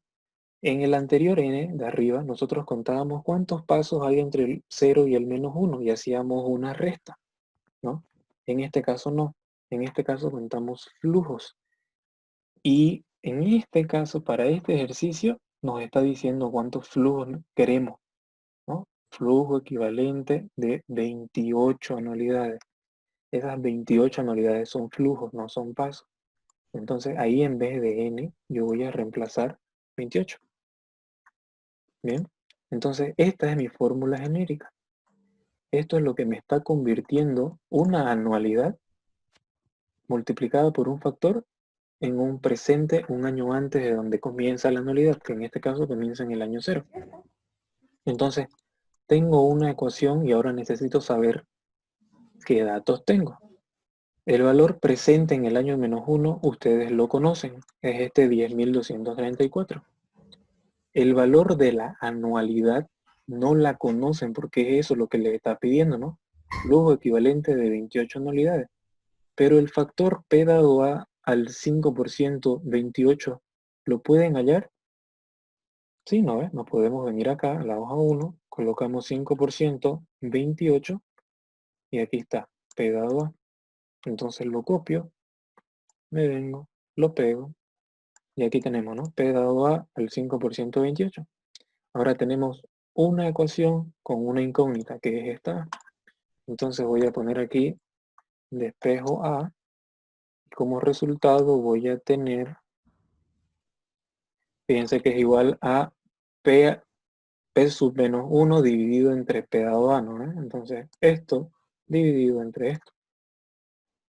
En el anterior n de arriba, nosotros contábamos cuántos pasos hay entre el 0 y el menos 1 y hacíamos una resta, ¿no? En este caso no. En este caso contamos flujos. Y en este caso, para este ejercicio, nos está diciendo cuántos flujos queremos, ¿no? Flujo equivalente de 28 anualidades. Esas 28 anualidades son flujos, no son pasos. Entonces ahí en vez de n, yo voy a reemplazar 28. Bien, entonces esta es mi fórmula genérica. Esto es lo que me está convirtiendo una anualidad multiplicada por un factor en un presente un año antes de donde comienza la anualidad, que en este caso comienza en el año 0. Entonces, tengo una ecuación y ahora necesito saber qué datos tengo. El valor presente en el año -1, ustedes lo conocen, es este 10.234. El valor de la anualidad no la conocen porque es eso lo que le está pidiendo, ¿no? Flujo equivalente de 28 anualidades. Pero el factor P dado A al 5%, 28, ¿lo pueden hallar? Sí, ¿no? Nos podemos venir acá a la hoja 1, colocamos 5%, 28, y aquí está, P dado A. Entonces lo copio, me vengo, lo pego, y aquí tenemos, ¿no? P dado A al 5%, 28. Ahora tenemos una ecuación con una incógnita, que es esta. Entonces voy a poner aquí, despejo A, y como resultado voy a tener, fíjense que es igual a P sub menos 1 dividido entre P dado A, ¿no? Entonces esto dividido entre esto.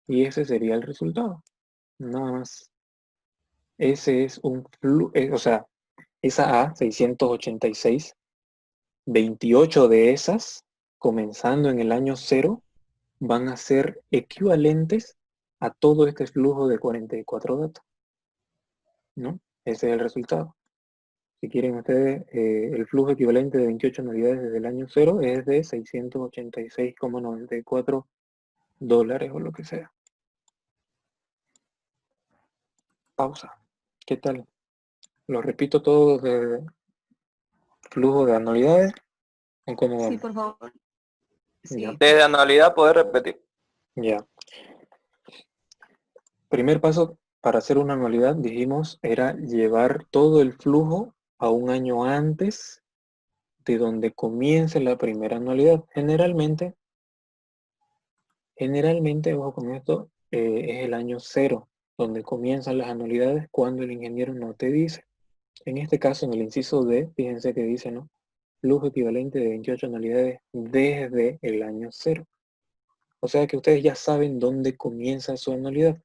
Y ese sería el resultado. Nada más. Ese es un flujo, o sea, esa A, 686, 28 de esas, comenzando en el año 0, van a ser equivalentes a todo este flujo de 44 datos, ¿no? Ese es el resultado. Si quieren ustedes, el flujo equivalente de 28 anualidades desde el año 0 es de 686,94 dólares o lo que sea. Pausa. ¿Qué tal? Lo repito todo de flujo de anualidades. ¿O cómo Sí, vamos? por favor. Ya. Sí. Desde anualidad poder repetir. Ya. Primer paso para hacer una anualidad, dijimos, era llevar todo el flujo a un año antes de donde comience la primera anualidad. Generalmente, ojo con esto, es el año 0, donde comienzan las anualidades cuando el ingeniero no te dice. En este caso, en el inciso D, fíjense que dice, ¿no? Flujo equivalente de 28 anualidades desde el año 0. O sea que ustedes ya saben dónde comienza su anualidad.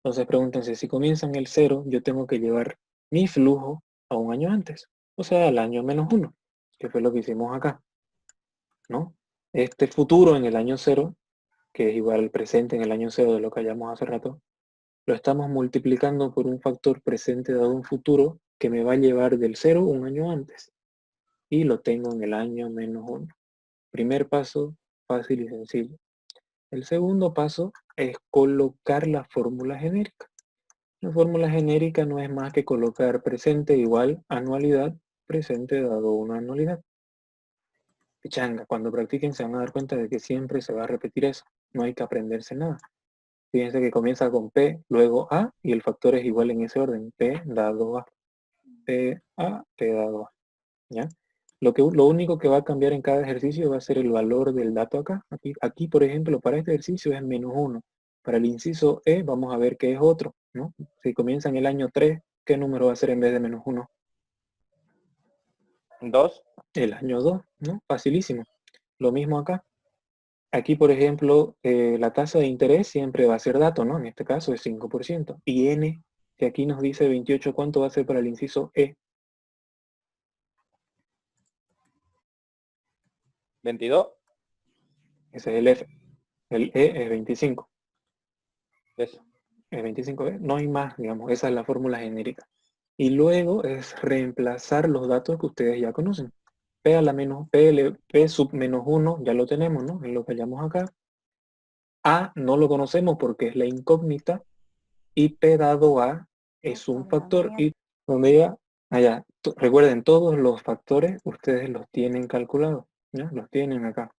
Entonces pregúntense, si comienzan el 0, yo tengo que llevar mi flujo a un año antes. O sea, al año -1, que fue lo que hicimos acá, ¿no? Este futuro en el año 0, que es igual al presente en el año 0 de lo que hallamos hace rato, lo estamos multiplicando por un factor presente dado un futuro que me va a llevar del 0 un año antes. Y lo tengo en el año -1. Primer paso, fácil y sencillo. El segundo paso es colocar la fórmula genérica. La fórmula genérica no es más que colocar presente igual anualidad, presente dado una anualidad. Pichanga, cuando practiquen se van a dar cuenta de que siempre se va a repetir eso. No hay que aprenderse nada. Fíjense que comienza con P, luego A, y el factor es igual en ese orden. P dado A. P dado A. ¿Ya? Lo único que va a cambiar en cada ejercicio va a ser el valor del dato acá. Aquí, por ejemplo, para este ejercicio es -1. Para el inciso E vamos a ver que es otro, ¿no? Si comienza en el año 3, ¿qué número va a ser en vez de -1? 2. El año 2, ¿no? Facilísimo. Lo mismo acá. Aquí, por ejemplo, la tasa de interés siempre va a ser dato, ¿no? En este caso es 5%. Y N, que aquí nos dice 28, ¿cuánto va a ser para el inciso E? 22. Ese es el F. El E es 25. Eso. El 25, no hay más, digamos, esa es la fórmula genérica. Y luego es reemplazar los datos que ustedes ya conocen. P a la menos P sub menos 1, ya lo tenemos, ¿no? Es lo que hallamos acá. A no lo conocemos porque es la incógnita. Y P dado A es un factor. Y donde ya, allá, recuerden, todos los factores ustedes los tienen calculados, ¿ya? Los tienen acá.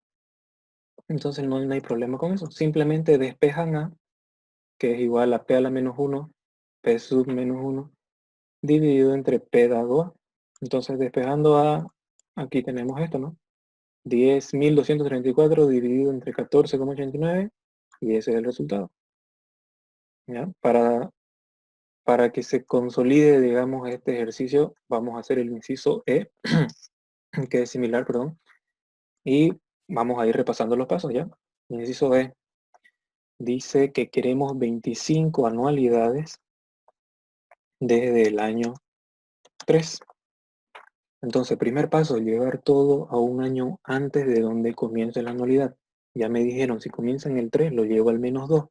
Entonces no hay problema con eso. Simplemente despejan A, que es igual a P a la menos 1, P sub menos 1, dividido entre P dado A. Entonces despejando A, aquí tenemos esto, ¿no? 10.234 dividido entre 14,89, y ese es el resultado. ¿Ya? Para que se consolide, digamos, este ejercicio, vamos a hacer el inciso E, que es similar, perdón, y vamos a ir repasando los pasos, ¿ya? El inciso E dice que queremos 25 anualidades desde el año 3. Entonces, primer paso, llevar todo a un año antes de donde comience la anualidad. Ya me dijeron, si comienza en el 3, lo llevo al -2.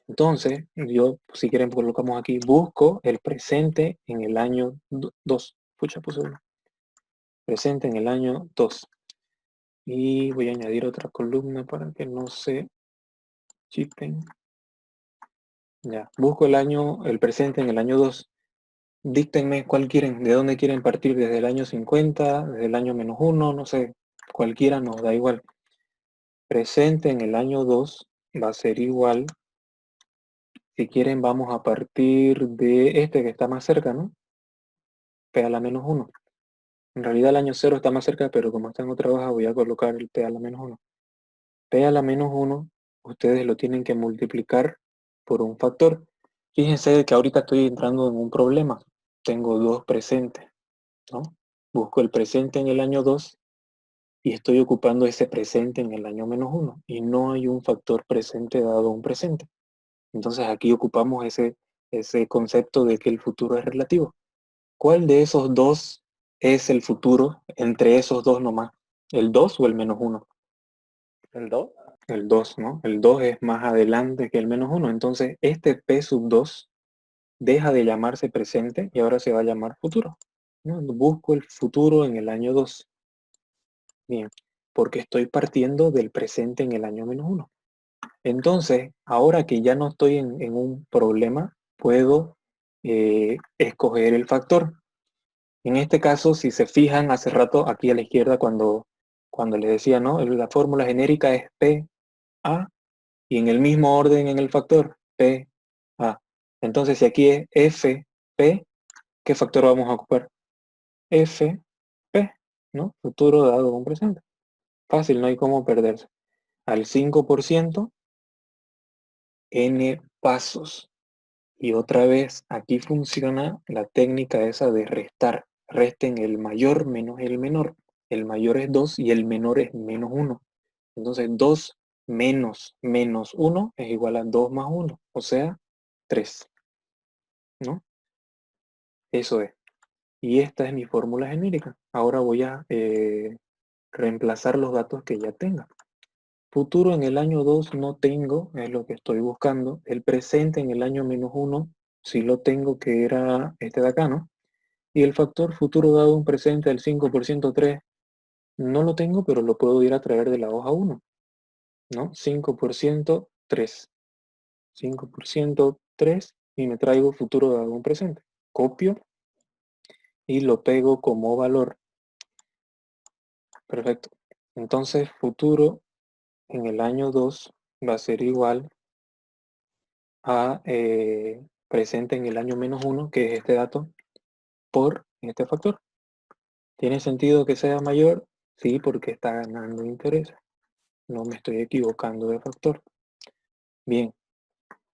Entonces, yo, si quieren, colocamos aquí, busco el presente en el año 2. Pucha, puse uno. Presente en el año 2. Y voy a añadir otra columna para que no se chipen. Ya, busco el presente en el año 2. Díctenme cuál quieren, de dónde quieren partir, desde el año 50, desde el año -1, no sé, cualquiera nos da igual. Presente en el año 2 va a ser igual, si quieren vamos a partir de este que está más cerca, ¿no? P a la -1. En realidad el año 0 está más cerca, pero como está en otra hoja voy a colocar el P a la -1. P a la -1, ustedes lo tienen que multiplicar por un factor. Fíjense que ahorita estoy entrando en un problema. Tengo dos presentes, ¿no? Busco el presente en el año 2 y estoy ocupando ese presente en el año -1 y no hay un factor presente dado un presente. Entonces aquí ocupamos ese concepto de que el futuro es relativo. ¿Cuál de esos dos es el futuro entre esos dos nomás? ¿El 2 o el -1? ¿El 2? El 2, ¿no? El 2 es más adelante que el -1. Entonces este P2 deja de llamarse presente y ahora se va a llamar futuro, ¿no? Busco el futuro en el año 2. Bien, porque estoy partiendo del presente en el año -1. Entonces, ahora que ya no estoy en un problema, puedo escoger el factor. En este caso, si se fijan hace rato aquí a la izquierda cuando les decía, ¿no? La fórmula genérica es PA y en el mismo orden en el factor, PA. Entonces, si aquí es FP, ¿qué factor vamos a ocupar? FP, ¿no? Futuro dado un presente. Fácil, no hay cómo perderse. Al 5%, n pasos. Y otra vez, aquí funciona la técnica esa de restar. Resten el mayor menos el menor. El mayor es 2 y el menor es -1. Entonces 2 menos -1 es igual a 2 más 1, o sea, 3. ¿No? Eso es. Y esta es mi fórmula genérica. Ahora voy a reemplazar los datos que ya tenga. Futuro en el año 2 no tengo, es lo que estoy buscando. El presente en el año -1 sí lo tengo, que era este de acá, ¿no? Y el factor futuro dado un presente del 5% 3, no lo tengo, pero lo puedo ir a traer de la hoja 1, ¿no? 5% 3. 5% 3 y me traigo futuro dado un presente. Copio y lo pego como valor. Perfecto. Entonces futuro en el año 2 va a ser igual a presente en el año -1, que es este dato, por este factor. ¿Tiene sentido que sea mayor? Sí, porque está ganando interés. No me estoy equivocando de factor. Bien,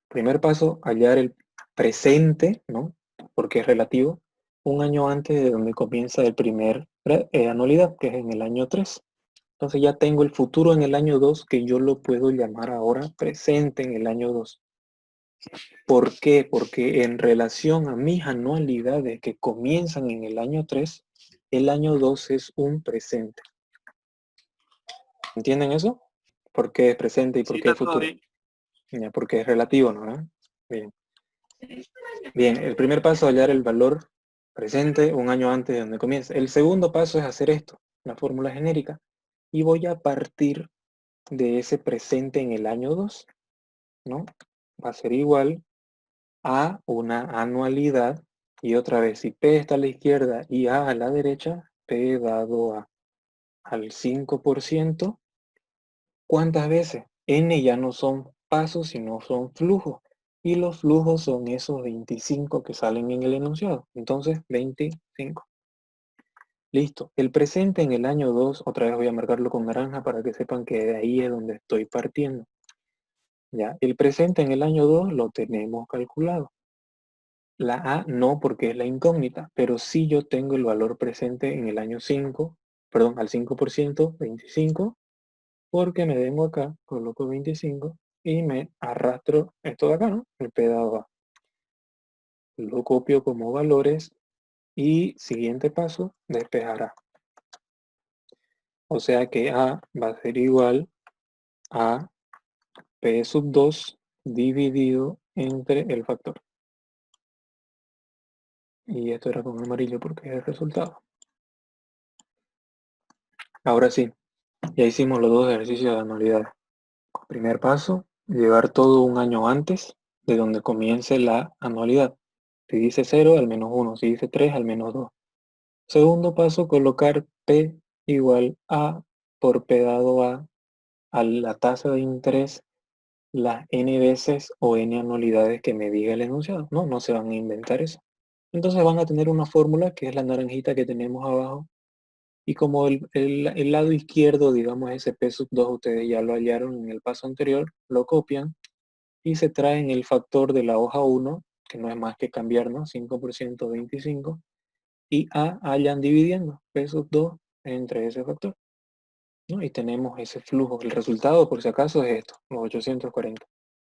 primer paso, hallar el presente, ¿no? Porque es relativo, un año antes de donde comienza el primer anualidad, que es en el año 3. Entonces ya tengo el futuro en el año 2, que yo lo puedo llamar ahora presente en el año 2. ¿Por qué? Porque en relación a mis anualidades que comienzan en el año 3, el año 2 es un presente. ¿Entienden eso? ¿Por qué es presente y por qué es futuro? Ya, porque es relativo, ¿no? Bien. Bien, el primer paso es hallar el valor presente un año antes de donde comienza. El segundo paso es hacer esto, la fórmula genérica. Y voy a partir de ese presente en el año 2, ¿no? Va a ser igual a una anualidad. Y otra vez, si P está a la izquierda y A a la derecha, P dado a al 5%, ¿cuántas veces? N ya no son pasos, sino son flujos. Y los flujos son esos 25 que salen en el enunciado. Entonces, 25. Listo. El presente en el año 2, otra vez voy a marcarlo con naranja para que sepan que de ahí es donde estoy partiendo. Ya, el presente en el año 2 lo tenemos calculado. La A no, porque es la incógnita, pero sí yo tengo el valor presente en el año 5, perdón, al 5%, 25, porque me vengo acá, coloco 25 y me arrastro esto de acá, ¿no? El P dado A. lo copio como valores y siguiente paso, despejar A. O sea que A va a ser igual a P sub 2 dividido entre el factor. Y esto era con amarillo porque es el resultado. Ahora sí, ya hicimos los dos ejercicios de anualidad. Primer paso, llevar todo un año antes de donde comience la anualidad. Si dice 0, al menos 1. Si dice 3, al menos 2. Segundo paso, colocar P igual a por P dado a la tasa de interés las n veces o n anualidades que me diga el enunciado. No se van a inventar eso. Entonces van a tener una fórmula que es la naranjita que tenemos abajo. Y como el lado izquierdo, digamos, ese P sub 2, ustedes ya lo hallaron en el paso anterior, lo copian y se traen el factor de la hoja 1, que no es más que cambiar, ¿no? 5% 25, y A hallan dividiendo P sub 2 entre ese factor, ¿no? Y tenemos ese flujo. El resultado, por si acaso, es esto, los 840.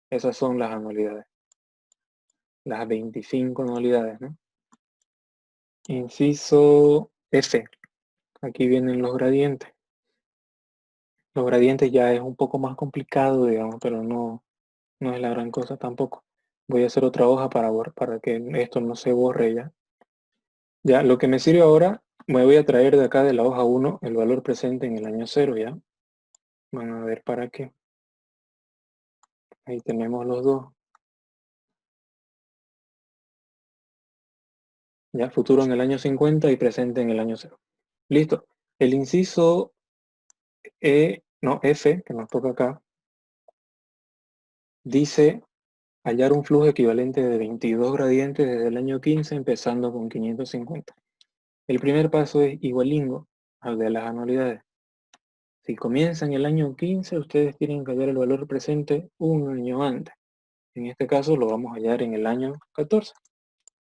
Esas son las anualidades. Las 25 anualidades, ¿no? Inciso F. Aquí vienen los gradientes. Los gradientes ya es un poco más complicado, digamos, pero no es la gran cosa tampoco. Voy a hacer otra hoja para que esto no se borre ya. Ya, lo que me sirve ahora, me voy a traer de acá de la hoja 1 el valor presente en el año 0, ¿ya? Van a ver para qué. Ahí tenemos los dos. Ya, futuro en el año 50 y presente en el año 0. Listo. El inciso F, que nos toca acá, dice hallar un flujo equivalente de 22 gradientes desde el año 15, empezando con 550. El primer paso es igualingo al de las anualidades. Si comienza en el año 15, ustedes tienen que hallar el valor presente un año antes. En este caso lo vamos a hallar en el año 14,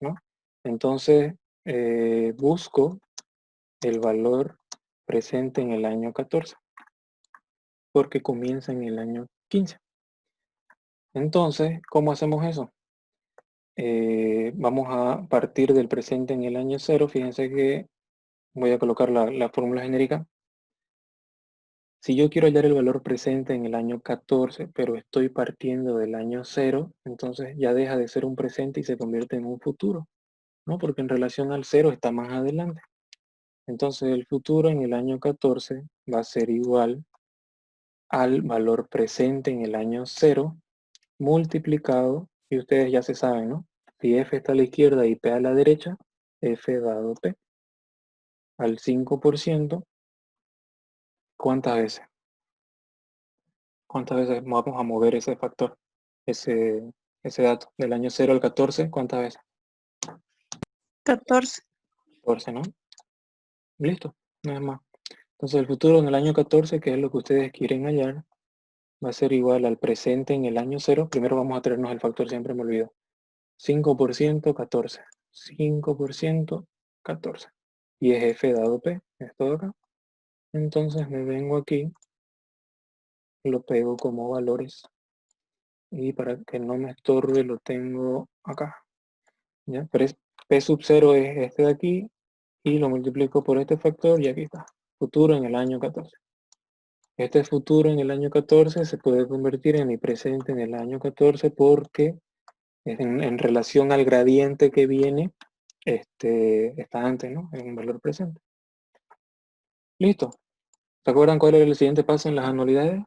¿no? Entonces, busco el valor presente en el año 14, porque comienza en el año 15. Entonces, ¿cómo hacemos eso? Vamos a partir del presente en el año 0. Fíjense que voy a colocar la fórmula genérica. Si yo quiero hallar el valor presente en el año 14, pero estoy partiendo del año 0, entonces ya deja de ser un presente y se convierte en un futuro, ¿no? Porque en relación al 0 está más adelante. Entonces el futuro en el año 14 va a ser igual al valor presente en el año 0 multiplicado, y ustedes ya se saben, ¿no? Si F está a la izquierda y P a la derecha, F dado P al 5%, ¿cuántas veces? ¿Cuántas veces vamos a mover ese factor? Ese, ese dato, del año 0 al 14, ¿cuántas veces? 14. 14, ¿no? Listo, nada más. Entonces el futuro en el año 14, que es lo que ustedes quieren hallar, va a ser igual al presente en el año 0. Primero vamos a traernos el factor, siempre me olvido. 5%, 14. 5%, 14. Y es F dado P, esto de acá. Entonces me vengo aquí, lo pego como valores. Y para que no me estorbe lo tengo acá. ¿Ya? Pero P sub 0 es este de aquí y lo multiplico por este factor y aquí está. Futuro en el año 14. Este futuro en el año 14 se puede convertir en mi presente en el año 14 porque en relación al gradiente que viene, está antes, ¿no? Es un valor presente. Listo. ¿Se acuerdan cuál era el siguiente paso en las anualidades?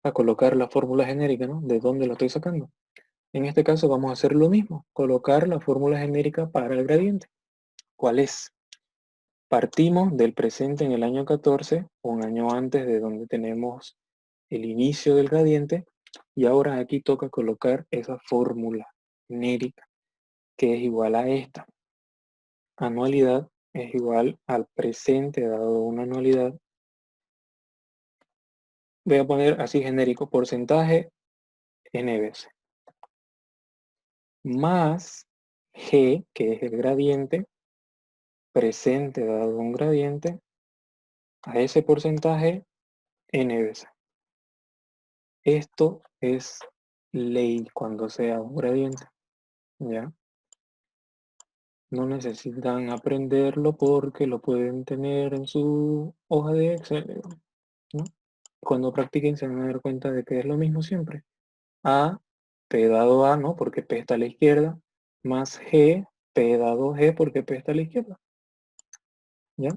A colocar la fórmula genérica, ¿no? ¿De dónde lo estoy sacando? En este caso vamos a hacer lo mismo. Colocar la fórmula genérica para el gradiente. ¿Cuál es? Partimos del presente en el año 14, un año antes de donde tenemos el inicio del gradiente, y ahora aquí toca colocar esa fórmula genérica, que es igual a esta. Anualidad es igual al presente dado una anualidad. Voy a poner así genérico, porcentaje n veces. Más g, que es el gradiente, presente dado un gradiente, a ese porcentaje n veces. Esto es ley cuando sea un gradiente, ¿ya? no necesitan aprenderlo porque lo pueden tener en su hoja de Excel, ¿no? Cuando practiquen se van a dar cuenta de que es lo mismo siempre. A, P dado A, ¿no? Porque P está a la izquierda, más G, P dado G, porque P está a la izquierda. ¿Ya?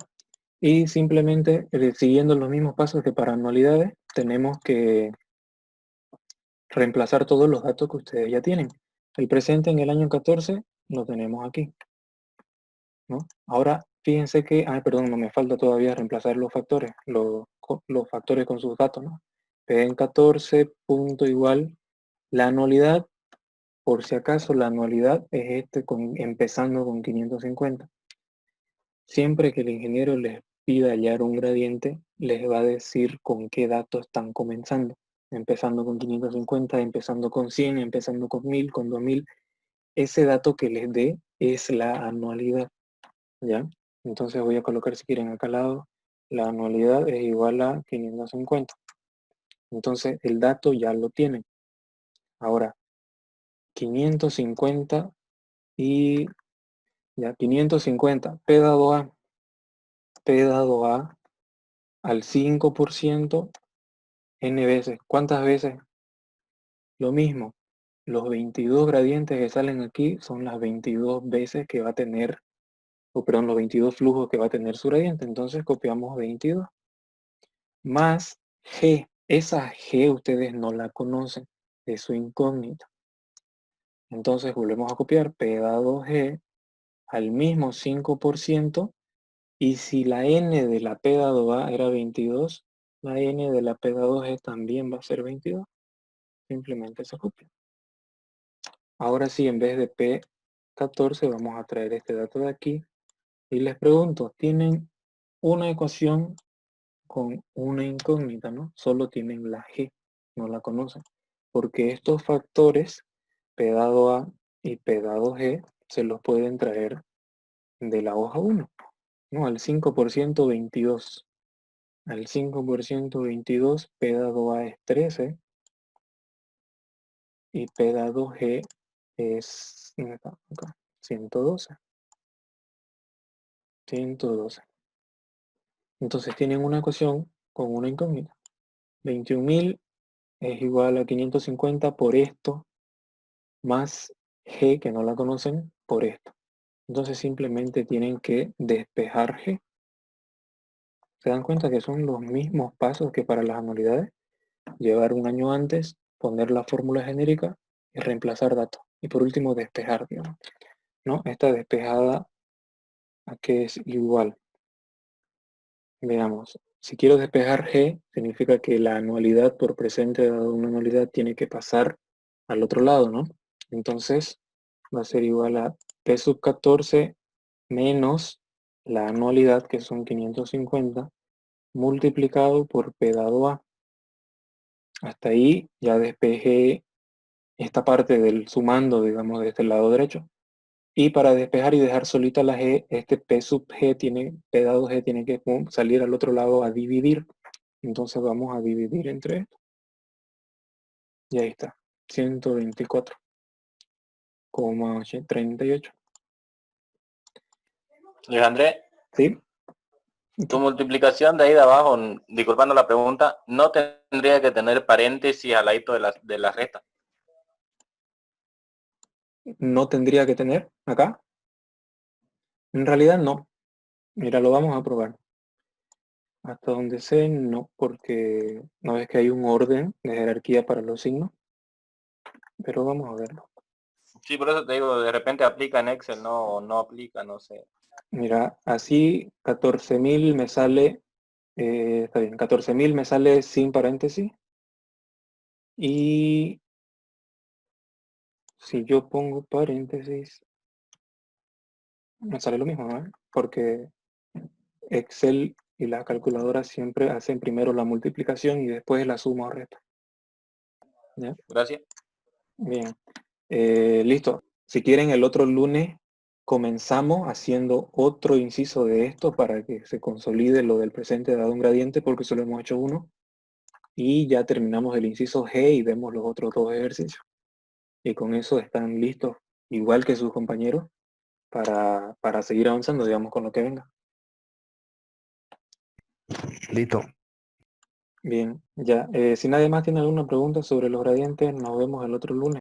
Y simplemente, siguiendo los mismos pasos que para anualidades, tenemos que reemplazar todos los datos que ustedes ya tienen. El presente en el año 14 lo tenemos aquí, ¿no? Ahora, fíjense que, perdón, no me falta todavía reemplazar los factores, los factores con sus datos, ¿no? P en 14, punto igual, la anualidad, por si acaso, la anualidad es empezando con 550. Siempre que el ingeniero les pida hallar un gradiente, les va a decir con qué datos están comenzando. Empezando con 550, empezando con 100, empezando con 1000, con 2000. Ese dato que les dé es la anualidad, ¿ya? Entonces voy a colocar, si quieren, acá al lado, la anualidad es igual a 550. Entonces el dato ya lo tienen. Ahora, 550 y ya 550, P dado A. P dado A al 5%, n veces. ¿Cuántas veces? Lo mismo. Los 22 gradientes que salen aquí son las 22 veces que va a tener, o perdón, los 22 flujos que va a tener su gradiente. Entonces copiamos 22. Más G. Esa G ustedes no la conocen. Es su incógnita. Entonces volvemos a copiar P dado G al mismo 5%. Y si la n de la P dado A era 22, la n de la P dado G también va a ser 22. Simplemente se copia. Ahora sí, en vez de P14, vamos a traer este dato de aquí. Y les pregunto, ¿tienen una ecuación con una incógnita, no? Solo tienen la G, no la conocen. Porque estos factores, P dado A y P dado G, se los pueden traer de la hoja 1, ¿no? Al 5% 22. Al 5% 22, P dado A es 13 y P dado G es, ¿dónde está? Acá, 112. 112. Entonces tienen una ecuación con una incógnita. 21.000 es igual a 550 por esto, más G, que no la conocen, por esto. Entonces simplemente tienen que despejar G. ¿Se dan cuenta que son los mismos pasos que para las anualidades? Llevar un año antes, poner la fórmula genérica y reemplazar datos. Y por último, despejar, digamos, ¿no? Esta despejada a que es igual. Veamos, si quiero despejar G, significa que la anualidad por presente dado una anualidad tiene que pasar al otro lado, ¿no? Entonces va a ser igual a P sub 14 menos la anualidad, que son 550, multiplicado por P dado A. Hasta ahí ya despejé esta parte del sumando, digamos, de este lado derecho. Y para despejar y dejar solita la G, este P sub G P dado G tiene que salir al otro lado a dividir. Entonces vamos a dividir entre esto. Y ahí está, 124,38. Luis Andrés, ¿Sí? tu multiplicación de ahí de abajo, disculpando la pregunta, no tendría que tener paréntesis al ladito de la resta. No tendría que tener acá. En realidad no. Mira, lo vamos a probar. Hasta donde sé, no, porque no es que hay un orden de jerarquía para los signos. Pero vamos a verlo. Sí, por eso te digo, de repente aplica en Excel, no aplica, no sé. Mira, así 14.000 me sale, está bien, 14.000 me sale sin paréntesis. Y si yo pongo paréntesis, me sale lo mismo, ¿no? Porque Excel y la calculadora siempre hacen primero la multiplicación y después la suma o resta. ¿Ya? Gracias. Bien. Listo. Si quieren, el otro lunes comenzamos haciendo otro inciso de esto para que se consolide lo del presente dado un gradiente, porque solo hemos hecho uno. Y ya terminamos el inciso G y vemos los otros dos ejercicios. Y con eso están listos, igual que sus compañeros, para seguir avanzando, digamos, con lo que venga. Listo. Bien, ya. Si nadie más tiene alguna pregunta sobre los gradientes, nos vemos el otro lunes.